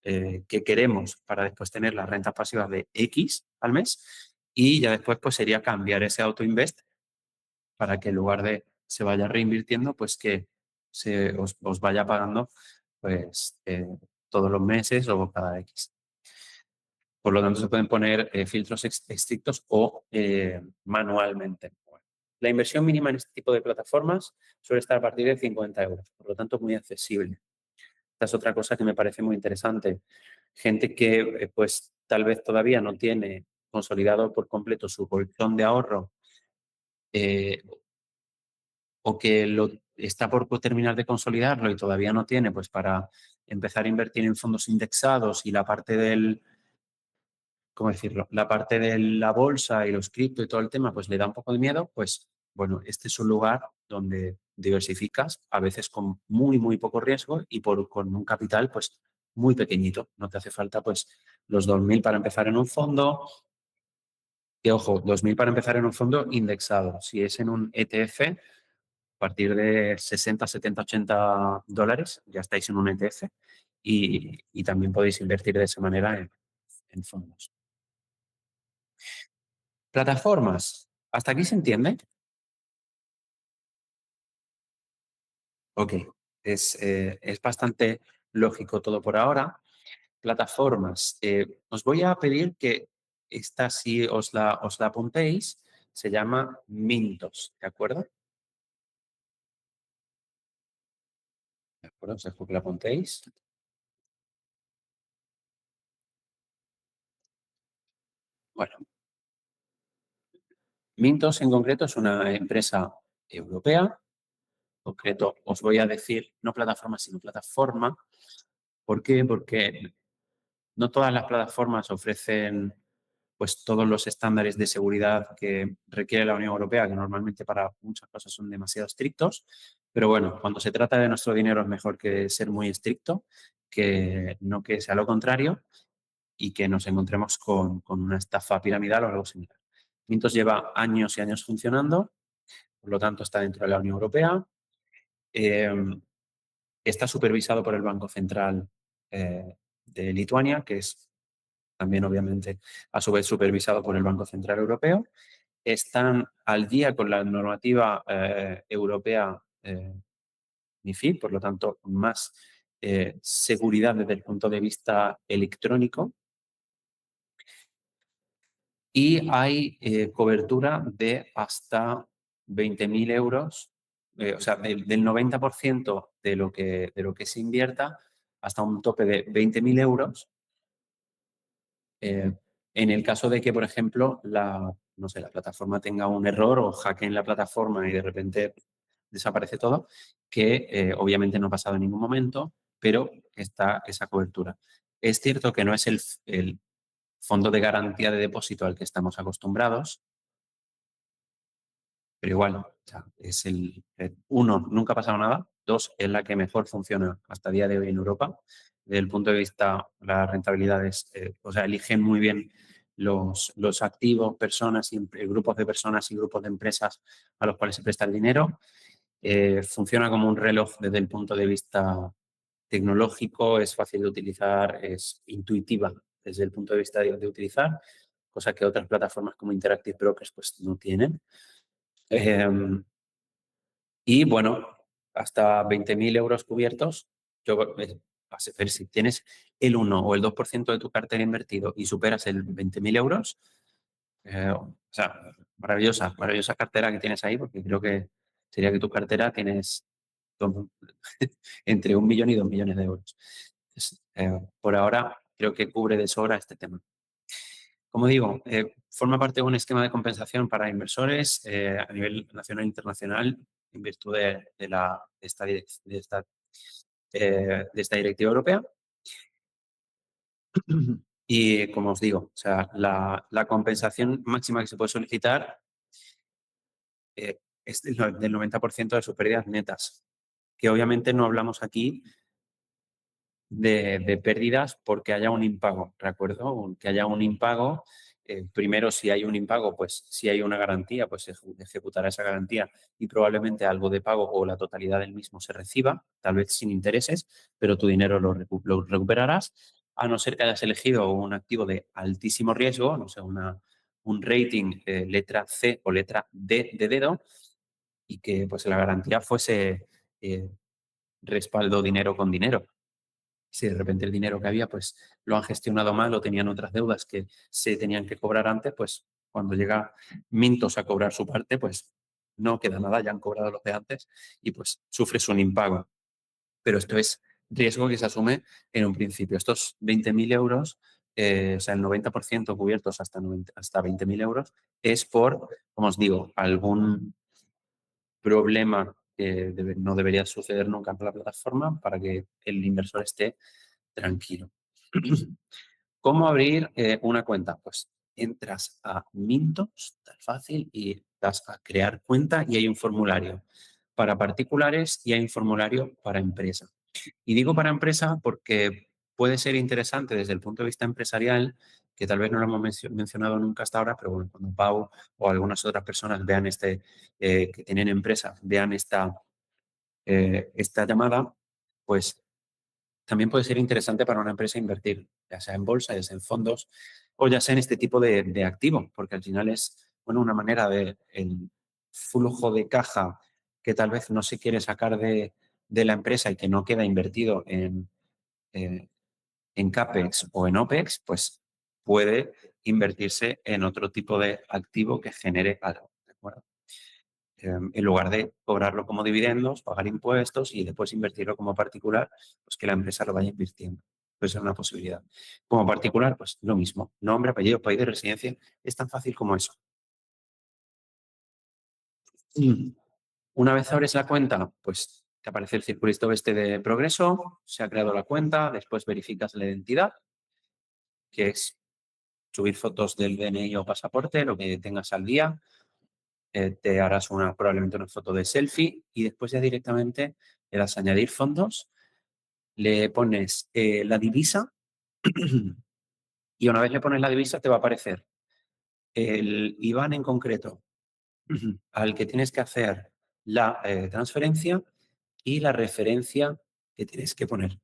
Speaker 1: que queremos para después tener las rentas pasivas de X al mes y ya después pues sería cambiar ese autoinvest para que en lugar de se vaya reinvirtiendo, pues que os vaya pagando pues todos los meses o cada X. Por lo tanto, se pueden poner filtros estrictos o manualmente. Bueno, la inversión mínima en este tipo de plataformas suele estar a partir de 50 euros, por lo tanto, muy accesible. Esta es otra cosa que me parece muy interesante. Gente que pues tal vez todavía no tiene consolidado por completo su colchón de ahorro eh, o que lo está por terminar de consolidarlo y todavía no tiene, pues para empezar a invertir en fondos indexados y la parte del, ¿cómo decirlo? La parte de la bolsa y los cripto y todo el tema, pues le da un poco de miedo, pues bueno, este es un lugar donde diversificas, a veces con muy, muy poco riesgo y con un capital, pues muy pequeñito. No te hace falta, pues, los 2.000 para empezar en un fondo. Que, ojo, 2.000 para empezar en un fondo indexado. Si es en un ETF, a partir de 60, 70, 80 dólares, ya estáis en un ETF y también podéis invertir de esa manera en fondos. Plataformas. ¿Hasta aquí se entiende? Ok. Es bastante lógico todo por ahora. Plataformas. Os voy a pedir que esta si os la apuntéis. Se llama Mintos, ¿de acuerdo? ¿De acuerdo? Os dejo que la apuntéis. Bueno, Mintos en concreto es una empresa europea. En concreto, os voy a decir no plataforma, sino plataforma. ¿Por qué? Porque no todas las plataformas ofrecen pues todos los estándares de seguridad que requiere la Unión Europea, que normalmente para muchas cosas son demasiado estrictos. Pero bueno, cuando se trata de nuestro dinero es mejor que ser muy estricto, que no que sea lo contrario y que nos encontremos con una estafa piramidal o algo similar. Mintos lleva años y años funcionando, por lo tanto está dentro de la Unión Europea. Está supervisado por el Banco Central de Lituania, que es también obviamente a su vez supervisado por el Banco Central Europeo. Están al día con la normativa europea MiFID, por lo tanto, más seguridad desde el punto de vista electrónico. Y hay cobertura de hasta 20.000 euros, o sea, del 90% de lo que se invierta hasta un tope de 20.000 euros. En el caso de que, por ejemplo, no sé, la plataforma tenga un error o hackeen la plataforma y de repente desaparece todo, que obviamente no ha pasado en ningún momento, pero está esa cobertura. Es cierto que no es el fondo de garantía de depósito al que estamos acostumbrados, pero igual, o sea, uno, nunca ha pasado nada. Dos, es la que mejor funciona hasta el día de hoy en Europa. Desde el punto de vista, las rentabilidades, o sea, eligen muy bien los activos, personas, y grupos de personas y grupos de empresas a los cuales se presta el dinero. Funciona como un reloj desde el punto de vista tecnológico, es fácil de utilizar, es intuitiva desde el punto de vista de utilizar cosa que otras plataformas como Interactive Brokers pues no tienen. Y bueno, hasta 20.000 euros cubiertos, yo, vas a ver si tienes el 1 o el 2% de tu cartera invertido y superas el 20.000 euros, o sea, maravillosa, maravillosa cartera que tienes ahí, porque creo que sería que tu cartera tienes dos- entre 1 millón y 2 millones de euros. Entonces, por ahora creo que cubre de sobra este tema. Como digo, forma parte de un esquema de compensación para inversores a nivel nacional e internacional en virtud de esta directiva europea. Y como os digo, o sea, la compensación máxima que se puede solicitar es del 90% de sus pérdidas netas, que obviamente no hablamos aquí de pérdidas porque haya un impago, ¿de acuerdo? Que haya un impago. Primero, si hay un impago, pues si hay una garantía, pues se ejecutará esa garantía y probablemente algo de pago o la totalidad del mismo se reciba, tal vez sin intereses, pero tu dinero lo recuperarás, a no ser que hayas elegido un activo de altísimo riesgo, no sé, un rating letra C o letra D de dedo, y que pues la garantía fuese respaldo dinero con dinero. Si de repente el dinero que había, pues lo han gestionado mal o tenían otras deudas que se tenían que cobrar antes, pues cuando llega Mintos a cobrar su parte, pues no queda nada, ya han cobrado los de antes y pues sufres un impago. Pero esto es riesgo que se asume en un principio. Estos 20.000 euros, o sea, el 90% cubiertos hasta 20.000 euros, es por, como os digo, algún problema que no debería suceder nunca en la plataforma para que el inversor esté tranquilo. ¿Cómo abrir una cuenta? Pues entras a Mintos, tan fácil, y das a crear cuenta y hay un formulario para particulares y hay un formulario para empresa. Y digo para empresa porque puede ser interesante desde el punto de vista empresarial, que tal vez no lo hemos mencionado nunca hasta ahora, pero bueno, cuando Pau o algunas otras personas vean que tienen empresa, vean esta llamada, pues también puede ser interesante para una empresa invertir, ya sea en bolsa, ya sea en fondos o ya sea en este tipo de activo, porque al final es bueno, una manera de el flujo de caja que tal vez no se quiere sacar de la empresa y que no queda invertido eh, en CAPEX o en OPEX, pues puede invertirse en otro tipo de activo que genere algo. ¿De acuerdo? En lugar de cobrarlo como dividendos, pagar impuestos y después invertirlo como particular, pues que la empresa lo vaya invirtiendo. Puede ser una posibilidad. Como particular, pues lo mismo. Nombre, apellido, país de residencia. Es tan fácil como eso. Una vez abres la cuenta, pues te aparece el circulito este de progreso, se ha creado la cuenta, después verificas la identidad, que es subir fotos del DNI o pasaporte, lo que tengas al día, te harás probablemente una foto de selfie y después ya directamente le das a añadir fondos, le pones la divisa y una vez le pones la divisa te va a aparecer el IBAN en concreto al que tienes que hacer la transferencia y la referencia que tienes que poner.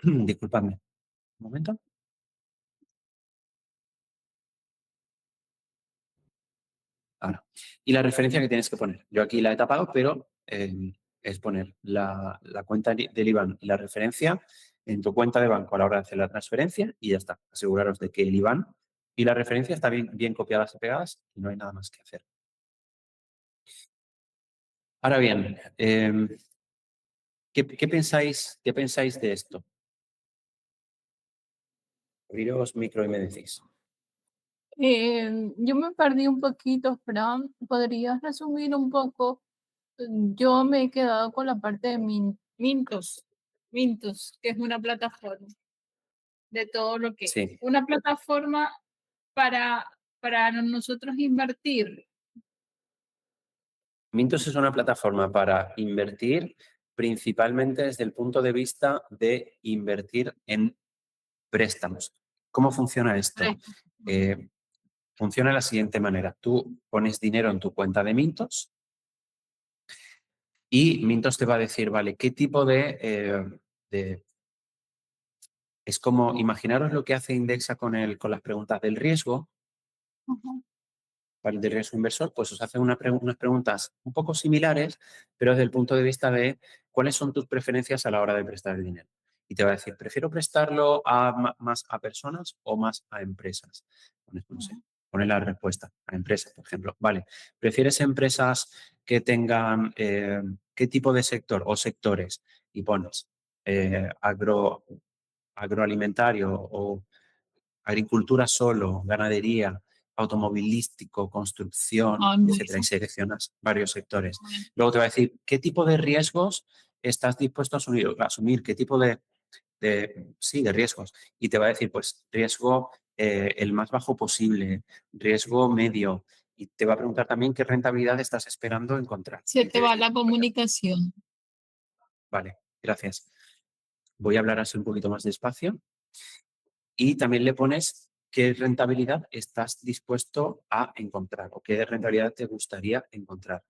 Speaker 1: Disculpadme, un momento. Ahora. Y la referencia que tienes que poner. Yo aquí la he tapado, pero es poner la cuenta del IBAN y la referencia en tu cuenta de banco a la hora de hacer la transferencia y ya está. Aseguraros de que el IBAN y la referencia están bien copiadas y pegadas y no hay nada más que hacer. Ahora bien, ¿qué pensáis de esto? Abriros micro y me decís.
Speaker 3: Yo me perdí un poquito, Fran. ¿Podrías resumir un poco? Yo me he quedado con la parte de Mintos, Mintos, que es una plataforma de todo lo que
Speaker 1: Sí.
Speaker 3: una plataforma para nosotros invertir.
Speaker 1: Mintos es una plataforma para invertir principalmente desde el punto de vista de invertir en préstamos. ¿Cómo funciona esto? Funciona de la siguiente manera. Tú pones dinero en tu cuenta de Mintos y Mintos te va a decir, vale, ¿qué tipo de... Es como, imaginaros lo que hace Indexa con las preguntas del riesgo,
Speaker 3: Ajá.
Speaker 1: Para el de riesgo inversor, pues os hace unas preguntas un poco similares, pero desde el punto de vista de cuáles son tus preferencias a la hora de prestar el dinero. Y te va a decir, ¿prefiero prestarlo más a personas o más a empresas? Pones, no sé, pones la respuesta a empresas, por ejemplo. Vale, ¿prefieres empresas que tengan qué tipo de sector o sectores? Y pones agroalimentario o agricultura solo, ganadería, automovilístico, construcción,
Speaker 3: Ay, muy
Speaker 1: etcétera, y
Speaker 3: bien.
Speaker 1: seleccionas varios sectores.
Speaker 3: Bueno,
Speaker 1: Luego te va a decir qué tipo de riesgos estás dispuesto a asumir, qué tipo de riesgos. Y te va a decir, pues, riesgo el más bajo posible, riesgo medio. Y te va a preguntar también qué rentabilidad estás esperando encontrar.
Speaker 3: se
Speaker 1: Y
Speaker 3: te va la comunicación.
Speaker 1: vale, gracias. Voy a hablar así un poquito más despacio. Y también le pones qué rentabilidad estás dispuesto a encontrar o qué rentabilidad te gustaría encontrar.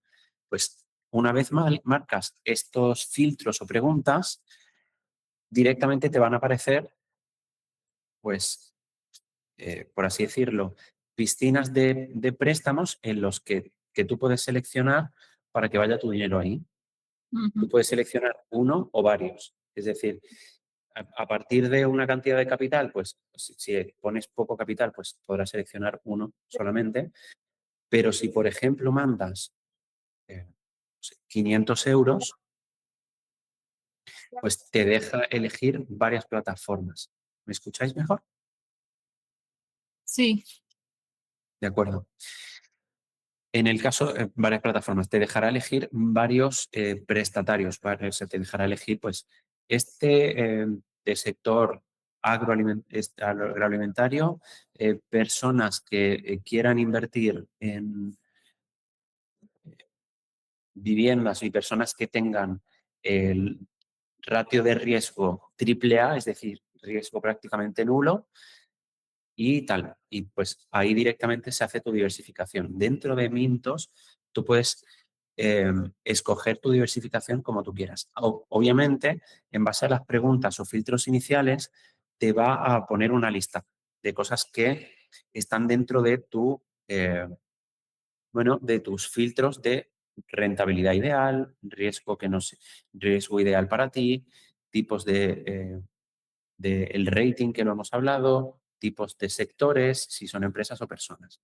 Speaker 1: Pues una vez más marcas estos filtros o preguntas, directamente te van a aparecer, pues, por así decirlo, piscinas de préstamos en los que tú puedes seleccionar para que vaya tu dinero ahí. Tú
Speaker 3: Ujú.
Speaker 1: puedes seleccionar uno o varios. Es decir, a partir de una cantidad de capital, pues si pones poco capital, pues podrás seleccionar uno solamente. Pero si, por ejemplo, mandas no sé, 500 euros, pues te deja elegir varias plataformas. ¿Me escucháis mejor?
Speaker 3: Sí,
Speaker 1: De acuerdo. En el caso, varias plataformas, te dejará elegir varios prestatarios. Se te dejará elegir, pues, de sector agroalimentario, personas que quieran invertir en viviendas y personas que tengan el ratio de riesgo triple A, es decir, riesgo prácticamente nulo, y tal. Y pues ahí directamente se hace tu diversificación. Dentro de Mintos, tú puedes escoger tu diversificación como tú quieras. Obviamente, en base a las preguntas o filtros iniciales, te va a poner una lista de cosas que están dentro de de tus filtros de rentabilidad ideal, riesgo que no sé, riesgo ideal para ti, tipos de el rating que lo hemos hablado, tipos de sectores, si son empresas o personas.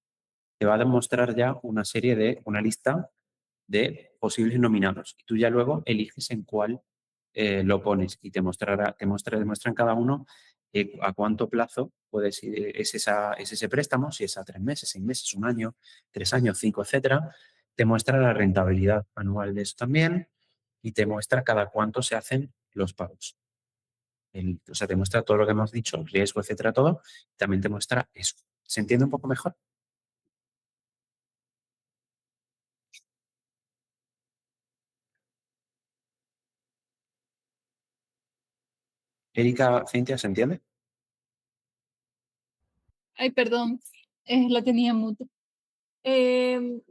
Speaker 1: Te va a demostrar ya una lista de posibles nominados y tú ya luego eliges en cuál lo pones y demuestra en cada uno a cuánto plazo es ese préstamo, si es a 3 meses, 6 meses, un año, 3 años, 5, etcétera. Te muestra la rentabilidad anual de eso también y te muestra cada cuánto se hacen los pagos. O sea, te muestra todo lo que hemos dicho, riesgo, etcétera, todo. También te muestra eso. ¿Se entiende un poco mejor? Erika, Cintia, ¿se entiende?
Speaker 3: ay, perdón, la tenía muda.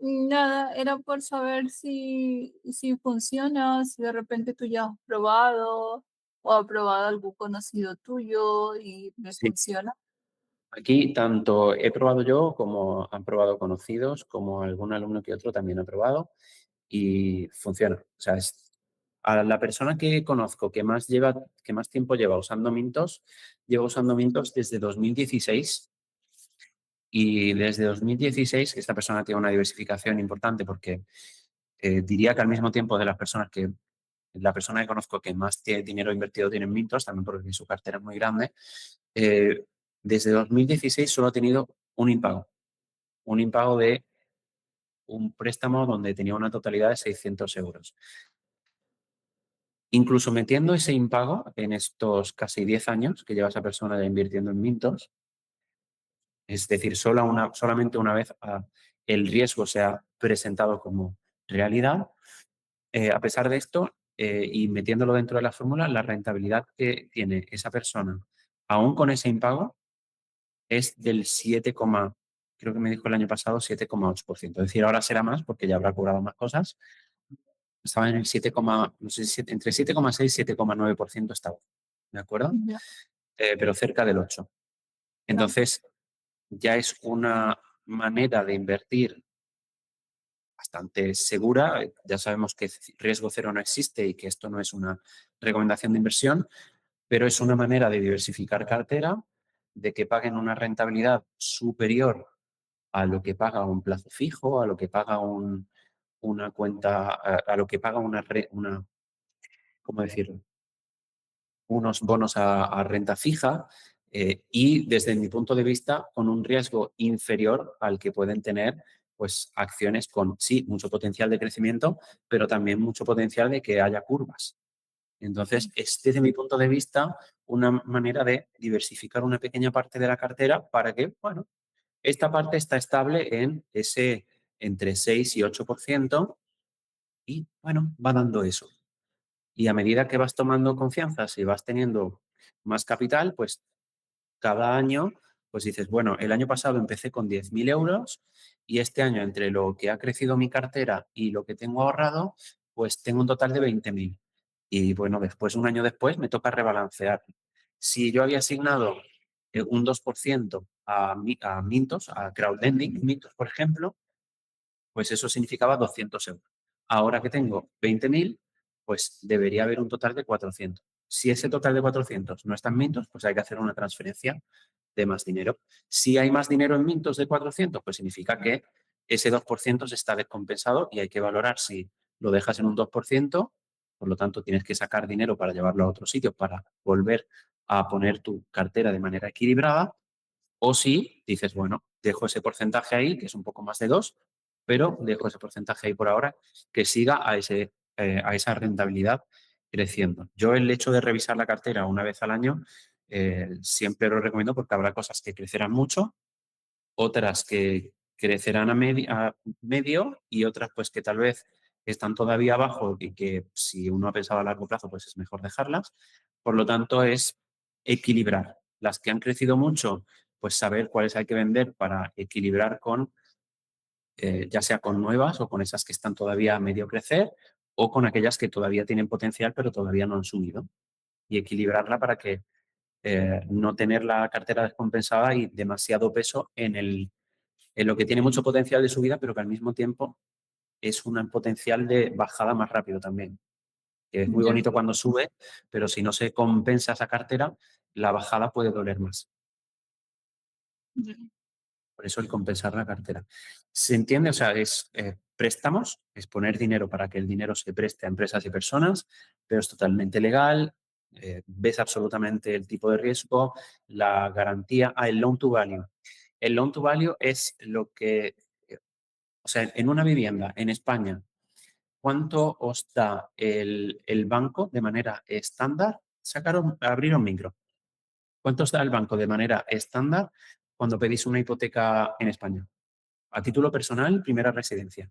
Speaker 3: Nada, era por saber si funciona, si de repente tú ya has probado o ha probado algún conocido tuyo y me
Speaker 1: Sí.
Speaker 3: funciona.
Speaker 1: Aquí tanto he probado yo como han probado conocidos, como algún alumno que otro también ha probado y funciona. O sea, a la persona que conozco que más tiempo lleva usando Mintos desde 2016 y desde 2016 esta persona tiene una diversificación importante porque diría que al mismo tiempo de la persona que conozco que más tiene dinero invertido tiene en Mintos, también porque su cartera es muy grande, eh, desde 2016 solo ha tenido un impago de un préstamo donde tenía una totalidad de 600 euros. Incluso metiendo ese impago en estos casi 10 años que lleva esa persona ya invirtiendo en Mintos, es decir, solamente una vez el riesgo se ha presentado como realidad, a pesar de esto, y metiéndolo dentro de la fórmula, la rentabilidad que tiene esa persona, aún con ese impago, es del creo que me dijo el año pasado, 7,8%. Es decir, ahora será más porque ya habrá cobrado más cosas. Estaba en el no sé, entre 7,6 y 7,9% estaba. ¿De acuerdo?
Speaker 3: Ya,
Speaker 1: Pero cerca del 8%.
Speaker 3: claro.
Speaker 1: Entonces, ya es una manera de invertir bastante segura. Ya sabemos que riesgo cero no existe y que esto no es una recomendación de inversión, pero es una manera de diversificar cartera, de que paguen una rentabilidad superior a lo que paga un plazo fijo, a lo que paga una cuenta, a lo que paga una, ¿cómo decirlo? Unos bonos a renta fija y desde mi punto de vista con un riesgo inferior al que pueden tener pues acciones con, sí, mucho potencial de crecimiento, pero también mucho potencial de que haya curvas. Entonces, es desde mi punto de vista una manera de diversificar una pequeña parte de la cartera para que, bueno, esta parte está estable en ese entre 6 y 8% y, bueno, va dando eso. Y a medida que vas tomando confianza, si vas teniendo más capital, pues cada año, pues dices, bueno, el año pasado empecé con 10.000 euros y este año entre lo que ha crecido mi cartera y lo que tengo ahorrado, pues tengo un total de 20.000. Y bueno, después, un año después, me toca rebalancear. Si yo había asignado un 2% a Mintos, a crowdlending, Mintos, por ejemplo, pues eso significaba 200 euros. Ahora que tengo 20.000, pues debería haber un total de 400. Si ese total de 400 no está en Mintos, pues hay que hacer una transferencia de más dinero. Si hay más dinero en Mintos de 400, pues significa que ese 2% se está descompensado y hay que valorar si lo dejas en un 2%, por lo tanto tienes que sacar dinero para llevarlo a otro sitio para volver a poner tu cartera de manera equilibrada, o si dices, bueno, dejo ese porcentaje ahí, que es un poco más de 2, pero dejo ese porcentaje ahí por ahora, que siga a esa rentabilidad creciendo. Yo el hecho de revisar la cartera una vez al año siempre lo recomiendo porque habrá cosas que crecerán mucho, otras que crecerán a medio y otras pues que tal vez están todavía abajo y que si uno ha pensado a largo plazo pues es mejor dejarlas. Por lo tanto es equilibrar. Las que han crecido mucho, pues saber cuáles hay que vender para equilibrar con, ya sea con nuevas o con esas que están todavía a medio crecer o con aquellas que todavía tienen potencial pero todavía no han subido. Y equilibrarla para que no tener la cartera descompensada y demasiado peso en lo que tiene mucho potencial de subida, pero que al mismo tiempo es un potencial de bajada más rápido también. Que es muy
Speaker 3: Ya,
Speaker 1: bonito cuando sube, pero si no se compensa esa cartera, la bajada puede doler más.
Speaker 3: ya.
Speaker 1: Por eso el compensar la cartera. ¿Se entiende? O sea, es préstamos, es poner dinero para que el dinero se preste a empresas y personas, pero es totalmente legal, ves absolutamente el tipo de riesgo, la garantía. El loan to value. El loan to value es lo que, o sea, en una vivienda en España, ¿cuánto os da el banco de manera estándar? Abrir un micro. ¿Cuánto os da el banco de manera estándar cuando pedís una hipoteca en España? A título personal, primera residencia.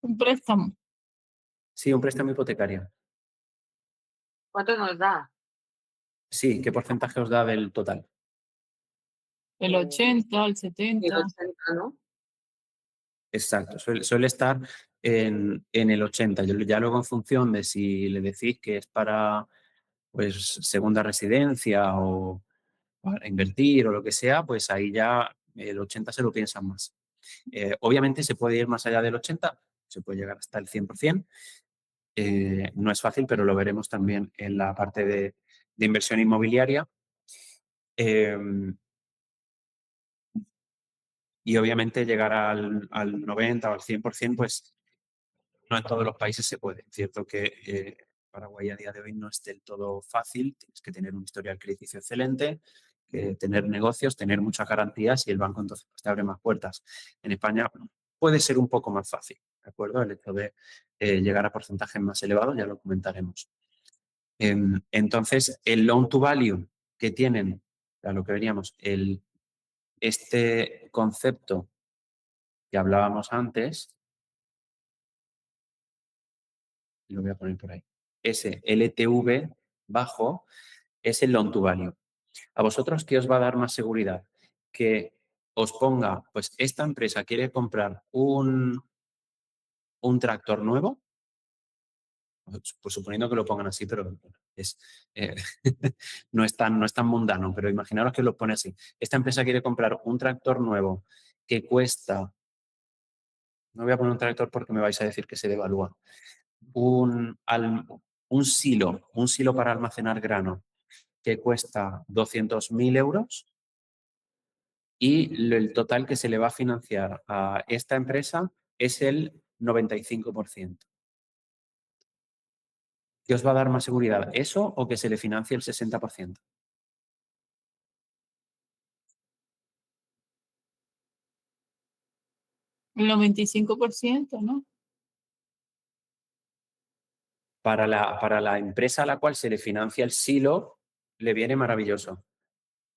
Speaker 3: Un préstamo,
Speaker 1: Sí, un préstamo hipotecario.
Speaker 2: ¿Cuánto nos da?
Speaker 1: Sí, ¿qué porcentaje os da del total?
Speaker 3: el 80, el
Speaker 2: El
Speaker 3: 70.
Speaker 2: 80, ¿no?
Speaker 1: Exacto, suele estar en el 80. Ya luego en función de si le decís que es para pues segunda residencia o para invertir o lo que sea, pues ahí ya el 80 se lo piensan más. Obviamente se puede ir más allá del 80, se puede llegar hasta el 100%. No es fácil, pero lo veremos también en la parte de inversión inmobiliaria. Eh, y obviamente llegar al 90 o al 100%, pues no en todos los países se puede. Es cierto que Paraguay a día de hoy no es del todo fácil, tienes que tener un historial crediticio excelente, tener negocios, tener muchas garantías y el banco entonces pues, te abre más puertas. En España puede ser un poco más fácil, ¿de acuerdo? El hecho de llegar a porcentajes más elevados, ya lo comentaremos. Entonces, el loan to value que tienen, a lo que veríamos, este concepto que hablábamos antes, lo voy a poner por ahí, ese LTV bajo es el loan to value. ¿A vosotros qué os va a dar más seguridad? Que os ponga, pues esta empresa quiere comprar un tractor nuevo, Pues suponiendo que lo pongan así, pero bueno, eh, no es tan mundano, pero imaginaros que lo pone así. Esta empresa quiere comprar un tractor nuevo que cuesta, no voy a poner un tractor porque me vais a decir que se devalúa, un silo para almacenar grano que cuesta 200.000 euros y el total que se le va a financiar a esta empresa es el 95%. ¿Qué os va a dar más seguridad? ¿Eso o que se le financie el 60%?
Speaker 3: El 95%, ¿no?
Speaker 1: Para la empresa a la cual se le financia el silo, le viene maravilloso.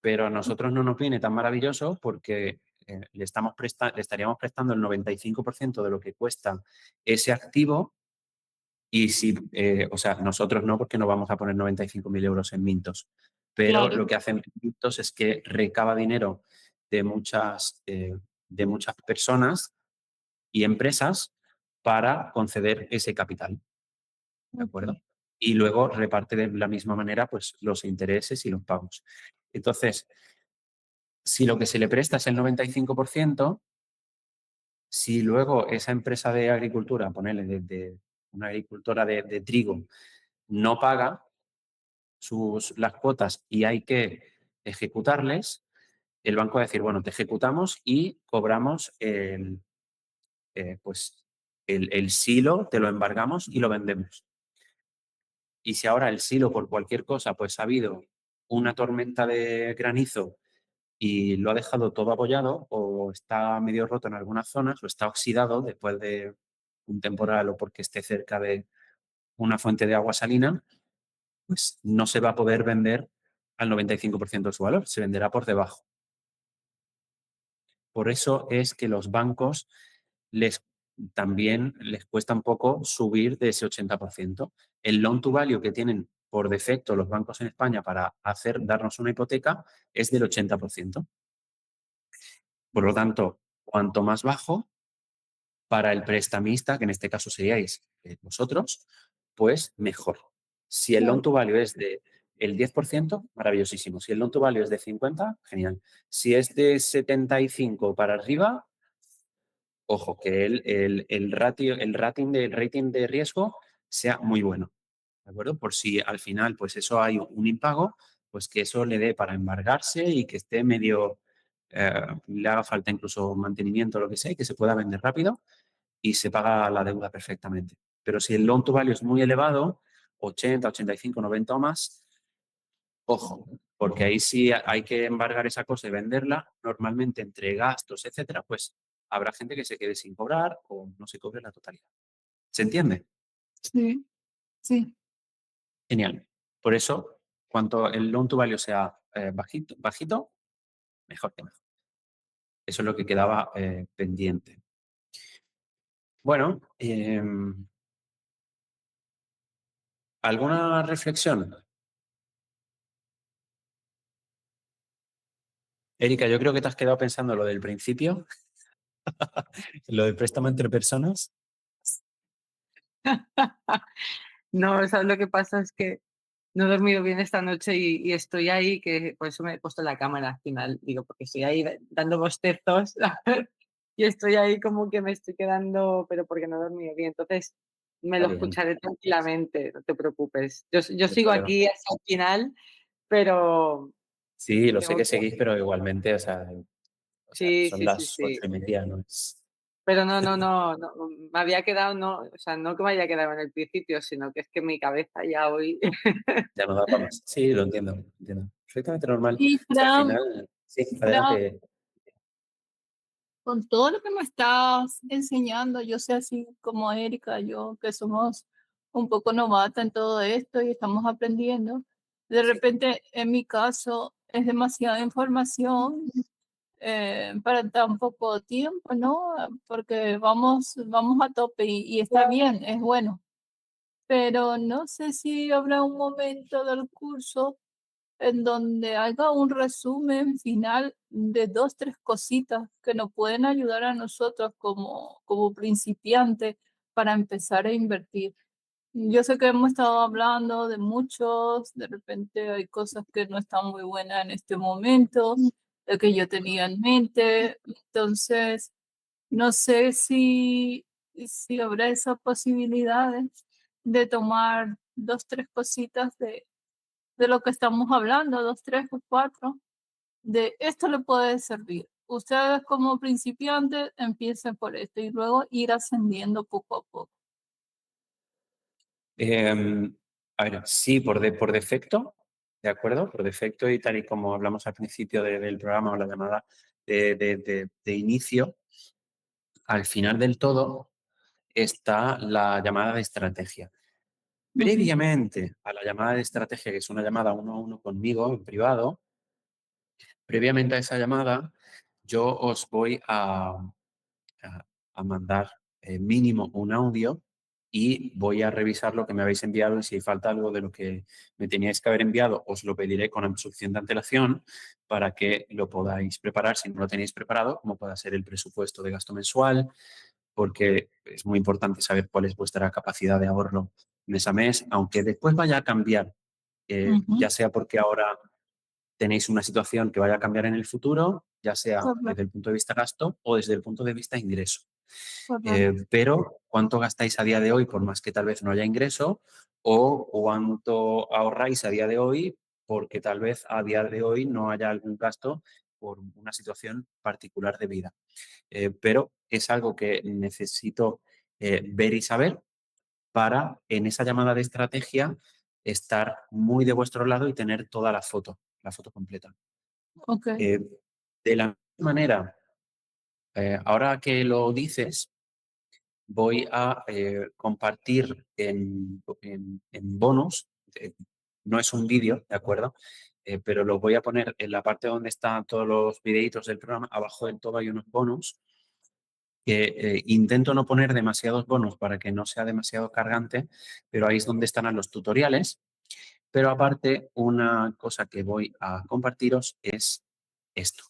Speaker 1: Pero a nosotros no nos viene tan maravilloso porque le estaríamos prestando el 95% de lo que cuesta ese activo y si, o sea, nosotros no porque no vamos a poner 95.000 euros en Mintos, pero
Speaker 3: Claro,
Speaker 1: lo que hacen Mintos es que recaba dinero de muchas personas y empresas para conceder ese capital. ¿De acuerdo?
Speaker 3: ok,
Speaker 1: Y luego reparte de la misma manera pues, los intereses y los pagos. Entonces, si lo que se le presta es el 95%, si luego esa empresa de agricultura, ponerle de una agricultora de trigo, no paga las cuotas y hay que ejecutarles, el banco va a decir, bueno, te ejecutamos y cobramos pues el silo, te lo embargamos y lo vendemos. Y si ahora el silo por cualquier cosa pues ha habido una tormenta de granizo y lo ha dejado todo apoyado o está medio roto en algunas zonas o está oxidado después de un temporal o porque esté cerca de una fuente de agua salina, pues no se va a poder vender al 95% de su valor, se venderá por debajo. Por eso es que los bancos también les cuesta un poco subir de ese 80%. El loan to value que tienen por defecto los bancos en España para darnos una hipoteca es del 80%. Por lo tanto, cuanto más bajo, para el prestamista, que en este caso seríais vosotros, pues mejor. Si el loan
Speaker 3: claro.
Speaker 1: to value es de el 10%, maravillosísimo. Si el loan to value es de 50, genial. Si es de 75 para arriba, ojo, que el rating de riesgo sea muy bueno. ¿De acuerdo? Por si al final, pues eso hay un impago, pues que eso le dé para embargarse y que esté medio, le haga falta incluso mantenimiento o lo que sea, y que se pueda vender rápido y se paga la deuda perfectamente. Pero si el loan to value es muy elevado, 80, 85, 90 o más, ojo, porque ahí sí hay que embargar esa cosa y venderla. Normalmente entre gastos, etcétera, pues habrá gente que se quede sin cobrar o no se cobre la totalidad. ¿Se entiende?
Speaker 3: Sí, sí.
Speaker 1: Genial. Por eso, cuanto el loan to value sea bajito, mejor que mejor. Eso es lo que quedaba pendiente. Bueno, ¿alguna reflexión? Erika, yo creo que te has quedado pensando lo del principio, lo del préstamo entre personas.
Speaker 2: No, ¿sabes lo que pasa? Es que no he dormido bien esta noche y estoy ahí, que por eso me he puesto la cámara al final, digo, porque estoy ahí dando bostezos y estoy ahí como que me estoy quedando, pero porque no he dormido bien. Entonces, me
Speaker 1: Está
Speaker 2: lo
Speaker 1: bien,
Speaker 2: escucharé tranquilamente, no te preocupes. Yo
Speaker 1: no hay
Speaker 2: sigo
Speaker 1: problema.
Speaker 2: aquí hasta el final, pero
Speaker 1: Sí, lo sé
Speaker 2: tengo
Speaker 1: que
Speaker 2: que...
Speaker 1: seguís, pero igualmente, o sea,
Speaker 2: Sí,
Speaker 1: son
Speaker 2: sí, sí,
Speaker 1: las
Speaker 2: sí.
Speaker 1: 8:30, ¿no?
Speaker 2: Pero no, me había quedado, no, o sea, no que me haya quedado en el principio, sino que es que mi cabeza ya hoy...
Speaker 1: Ya no da para más. Sí, lo entiendo, lo entiendo. Perfectamente normal.
Speaker 3: Y
Speaker 1: Si al
Speaker 3: Fran,
Speaker 1: final, sí,
Speaker 3: Fran,
Speaker 1: adelante.
Speaker 3: con todo lo que me estás enseñando, yo sé así como Erika, yo que somos un poco novata en todo esto y estamos aprendiendo, de
Speaker 1: Sí,
Speaker 3: repente en mi caso es demasiada información para tan poco tiempo, ¿no? Porque vamos a tope y está bien, es bueno, pero no sé si habrá un momento del curso en donde haga un resumen final de dos, tres cositas que nos pueden ayudar a nosotros como principiantes para empezar a invertir. Yo sé que hemos estado hablando de muchos, de repente hay cosas que no están muy buenas en este momento, de que yo tenía en mente, entonces no sé si habrá esas posibilidades de tomar dos, tres cositas de lo que estamos hablando, dos, tres o cuatro, de esto le puede servir. Ustedes como principiantes empiecen por esto y luego ir ascendiendo poco a poco.
Speaker 1: A ver, sí, por defecto, ¿de acuerdo? Por defecto y tal y como hablamos al principio del programa o la llamada de inicio, al final del todo está la llamada de estrategia.
Speaker 3: Ujú.
Speaker 1: Previamente a la llamada de estrategia, que es una llamada uno a uno conmigo en privado, previamente a esa llamada, yo os voy a mandar mínimo un audio y voy a revisar lo que me habéis enviado y si falta algo de lo que me teníais que haber enviado, os lo pediré con absolución de antelación para que lo podáis preparar si no lo tenéis preparado, como pueda ser el presupuesto de gasto mensual, porque es muy importante saber cuál es vuestra capacidad de ahorro mes a mes, aunque después vaya a cambiar,
Speaker 3: Ujú.
Speaker 1: ya sea porque ahora tenéis una situación que vaya a cambiar en el futuro, ya sea
Speaker 3: Correcto,
Speaker 1: desde el punto de vista gasto o desde el punto de vista ingreso.
Speaker 3: correcto.
Speaker 1: Pero ¿cuánto gastáis a día de hoy por más que tal vez no haya ingreso? ¿O cuánto ahorráis a día de hoy porque tal vez a día de hoy no haya algún gasto por una situación particular de vida? Pero es algo que necesito ver y saber para en esa llamada de estrategia estar muy de vuestro lado y tener toda la foto completa.
Speaker 3: Ok,
Speaker 1: Eh, de la misma manera, ahora que lo dices, voy a compartir en bonus, no es un vídeo, ¿de acuerdo? Pero lo voy a poner en la parte donde están todos los videitos del programa, abajo del todo hay unos bonus que intento no poner demasiados bonos para que no sea demasiado cargante, pero ahí es donde estarán los tutoriales. Pero aparte, una cosa que voy a compartiros es esto.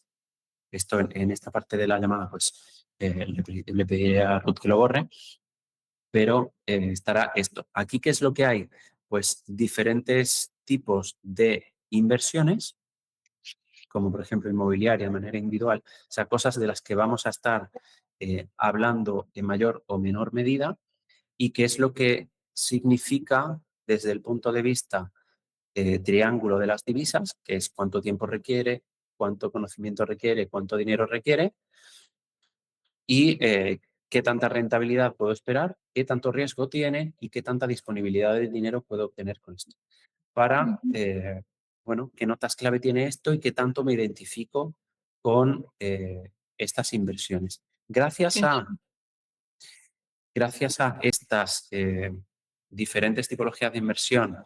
Speaker 1: Esto en esta parte de la llamada, pues le pediré a Ruth que lo borre, pero estará esto. Aquí, ¿qué es lo que hay? Pues diferentes tipos de inversiones, como por ejemplo inmobiliaria de manera individual, o sea, cosas de las que vamos a estar hablando en mayor o menor medida y qué es lo que significa desde el punto de vista triángulo de las divisas, que es cuánto tiempo requiere, cuánto conocimiento requiere, cuánto dinero requiere y qué tanta rentabilidad puedo esperar, qué tanto riesgo tiene y qué tanta disponibilidad de dinero puedo obtener con esto. Para,
Speaker 3: ujú,
Speaker 1: bueno, qué notas clave tiene esto y qué tanto me identifico con estas inversiones.
Speaker 3: entiendo.
Speaker 1: Gracias a estas diferentes tipologías de inversión,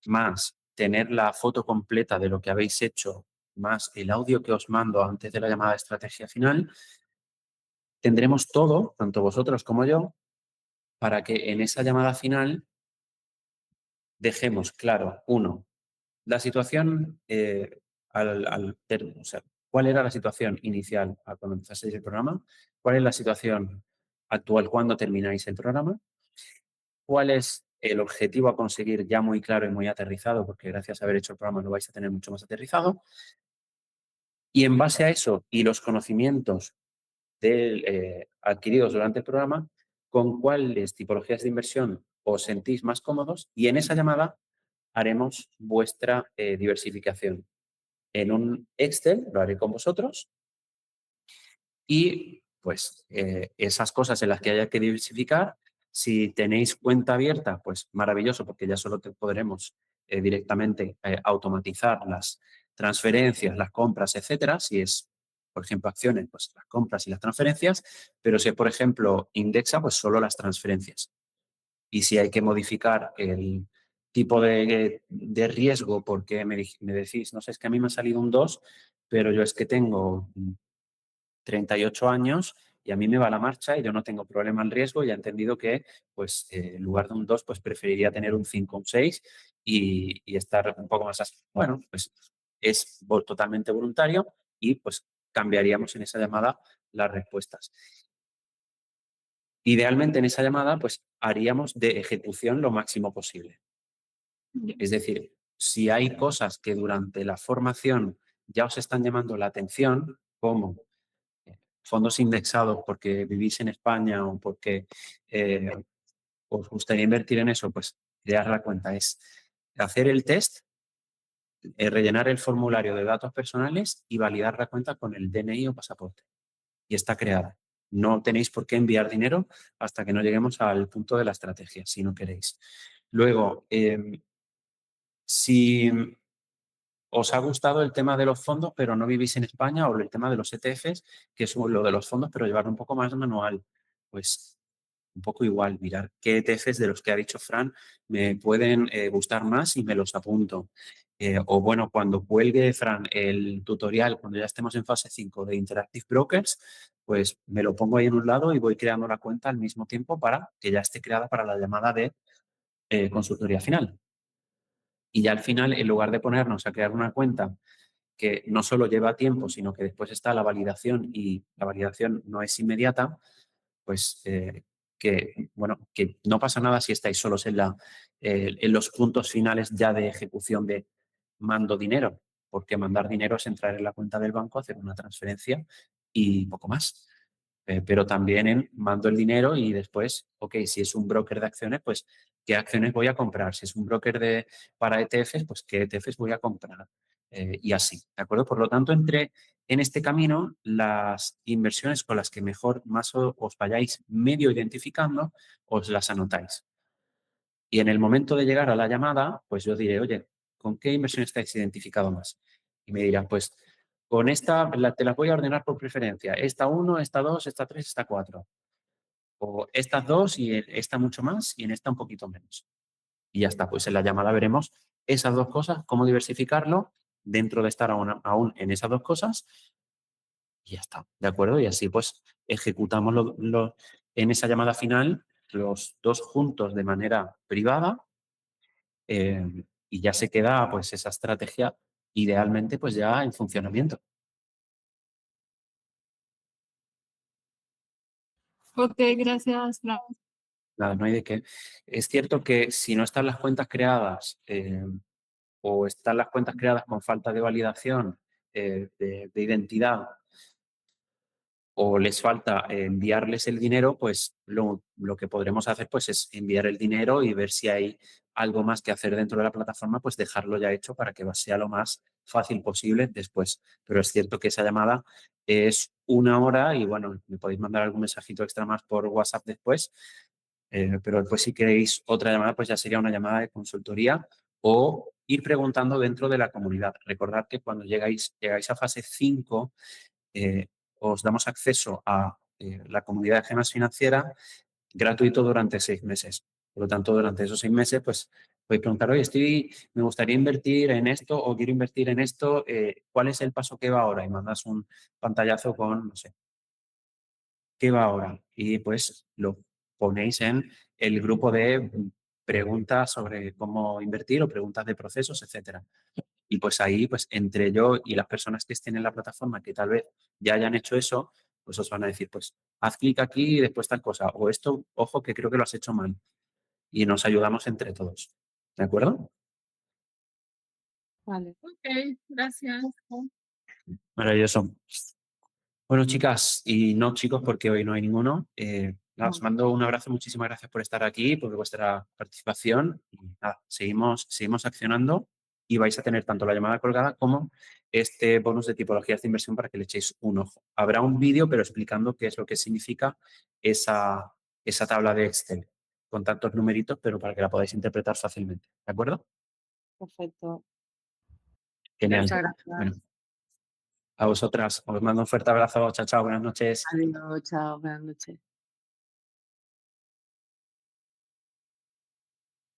Speaker 1: más tener la foto completa de lo que habéis hecho, más el audio que os mando antes de la llamada de estrategia final, tendremos todo, tanto vosotros como yo, para que en esa llamada final dejemos claro, uno, la situación, o sea, cuál era la situación inicial cuando empezasteis el programa, cuál es la situación actual cuando termináis el programa, cuál es el objetivo a conseguir ya muy claro y muy aterrizado, porque gracias a haber hecho el programa lo vais a tener mucho más aterrizado, y en base a eso y los conocimientos adquiridos durante el programa, con cuáles tipologías de inversión os sentís más cómodos y en esa llamada haremos vuestra diversificación. En un Excel lo haré con vosotros y pues esas cosas en las que haya que diversificar, si tenéis cuenta abierta, pues maravilloso, porque ya solo podremos directamente automatizar las transferencias, las compras, etcétera. Si es, por ejemplo, acciones, pues las compras y las transferencias, pero si es, por ejemplo, Indexa, pues solo las transferencias. Y si hay que modificar el tipo de riesgo, porque me decís, no sé, es que a mí me ha salido un 2 pero yo es que tengo 38 años y a mí me va la marcha y yo no tengo problema en riesgo y he entendido que pues en lugar de un 2 pues preferiría tener un 5 o un 6 y estar un poco más así. Bueno, pues es totalmente voluntario y pues cambiaríamos en esa llamada las respuestas. Idealmente en esa llamada pues haríamos de ejecución lo máximo posible. Es decir, si hay cosas que durante la formación ya os están llamando la atención, como fondos indexados porque vivís en España o porque os gustaría invertir en eso, pues crear la cuenta. Es hacer el test, rellenar el formulario de datos personales y validar la cuenta con el DNI o pasaporte. Y está creada. No tenéis por qué enviar dinero hasta que no lleguemos al punto de la estrategia, si no queréis. Luego, si os ha gustado el tema de los fondos, pero no vivís en España, o el tema de los ETFs, que es lo de los fondos, pero llevarlo un poco más manual, pues un poco igual, mirar qué ETFs de los que ha dicho Fran me pueden gustar más y me los apunto. O bueno, cuando cuelgue Fran el tutorial, cuando ya estemos en fase 5 de Interactive Brokers, pues me lo pongo ahí en un lado y voy creando la cuenta al mismo tiempo para que ya esté creada para la llamada de consultoría final. Y ya al final, en lugar de ponernos a crear una cuenta que no solo lleva tiempo, sino que después está la validación y la validación no es inmediata, pues bueno, que no pasa nada si estáis solos en los puntos finales ya de ejecución de mando dinero, porque mandar dinero es entrar en la cuenta del banco, hacer una transferencia y poco más. Pero también en mando el dinero y después, ok, si es un broker de acciones, pues qué acciones voy a comprar. Si es un broker para ETFs, pues qué ETFs voy a comprar. Y así, ¿de acuerdo? Por lo tanto, en este camino, las inversiones con las que mejor más os vayáis medio identificando, os las anotáis. Y en el momento de llegar a la llamada, pues yo diré, oye, ¿con qué inversión estáis identificado más? Y me dirán, pues con esta te las voy a ordenar por preferencia. Esta 1, esta 2, esta 3, esta 4. O estas dos y esta mucho más y en esta un poquito menos. Y ya está, pues en la llamada veremos esas dos cosas, cómo diversificarlo dentro de estar aún en esas dos cosas y ya está, ¿de acuerdo? Y así pues ejecutamos en esa llamada final los dos juntos de manera privada y ya se queda pues esa estrategia idealmente pues ya en funcionamiento.
Speaker 3: Ok, gracias, Fran.
Speaker 1: Nada, no hay de qué. Es cierto que si no están las cuentas creadas o están las cuentas creadas con falta de validación de identidad o les falta enviarles el dinero, pues lo que podremos hacer pues es enviar el dinero y ver si hay algo más que hacer dentro de la plataforma, pues dejarlo ya hecho para que sea lo más fácil posible después. Pero es cierto que esa llamada es 1 hora y bueno, me podéis mandar algún mensajito extra más por WhatsApp después, pero después si queréis otra llamada, pues ya sería una llamada de consultoría o ir preguntando dentro de la comunidad. Recordad que cuando llegáis a fase 5, eh, os damos acceso a la comunidad de gemas financiera gratuito durante 6 meses. Por lo tanto, durante esos 6 meses, pues podéis preguntar, oye, me gustaría invertir en esto o quiero invertir en esto, ¿cuál es el paso que va ahora? Y mandas un pantallazo con, no sé, ¿qué va ahora? Y pues lo ponéis en el grupo de preguntas sobre cómo invertir o preguntas de procesos, etcétera. Y pues ahí, pues entre yo y las personas que estén en la plataforma que tal vez ya hayan hecho eso, pues os van a decir, pues haz clic aquí y después tal cosa. O esto, ojo, que creo que lo has hecho mal. Y nos ayudamos entre todos. ¿De acuerdo?
Speaker 2: Vale.
Speaker 3: Ok, gracias.
Speaker 1: Maravilloso. Bueno, chicas, y no chicos, porque hoy no hay ninguno. Nada, os mando un abrazo, muchísimas gracias por estar aquí, por vuestra participación. Y nada, seguimos accionando y vais a tener tanto la llamada colgada como este bonus de tipologías de inversión para que le echéis un ojo. Habrá un vídeo, pero explicando qué es lo que significa esa tabla de Excel con tantos numeritos, pero para que la podáis interpretar fácilmente. ¿De acuerdo?
Speaker 2: Perfecto.
Speaker 1: Genial.
Speaker 2: Muchas
Speaker 1: Bueno,
Speaker 2: gracias.
Speaker 1: a vosotras os mando un fuerte abrazo. Chao, chao, buenas noches.
Speaker 2: Adiós, chao, buenas noches.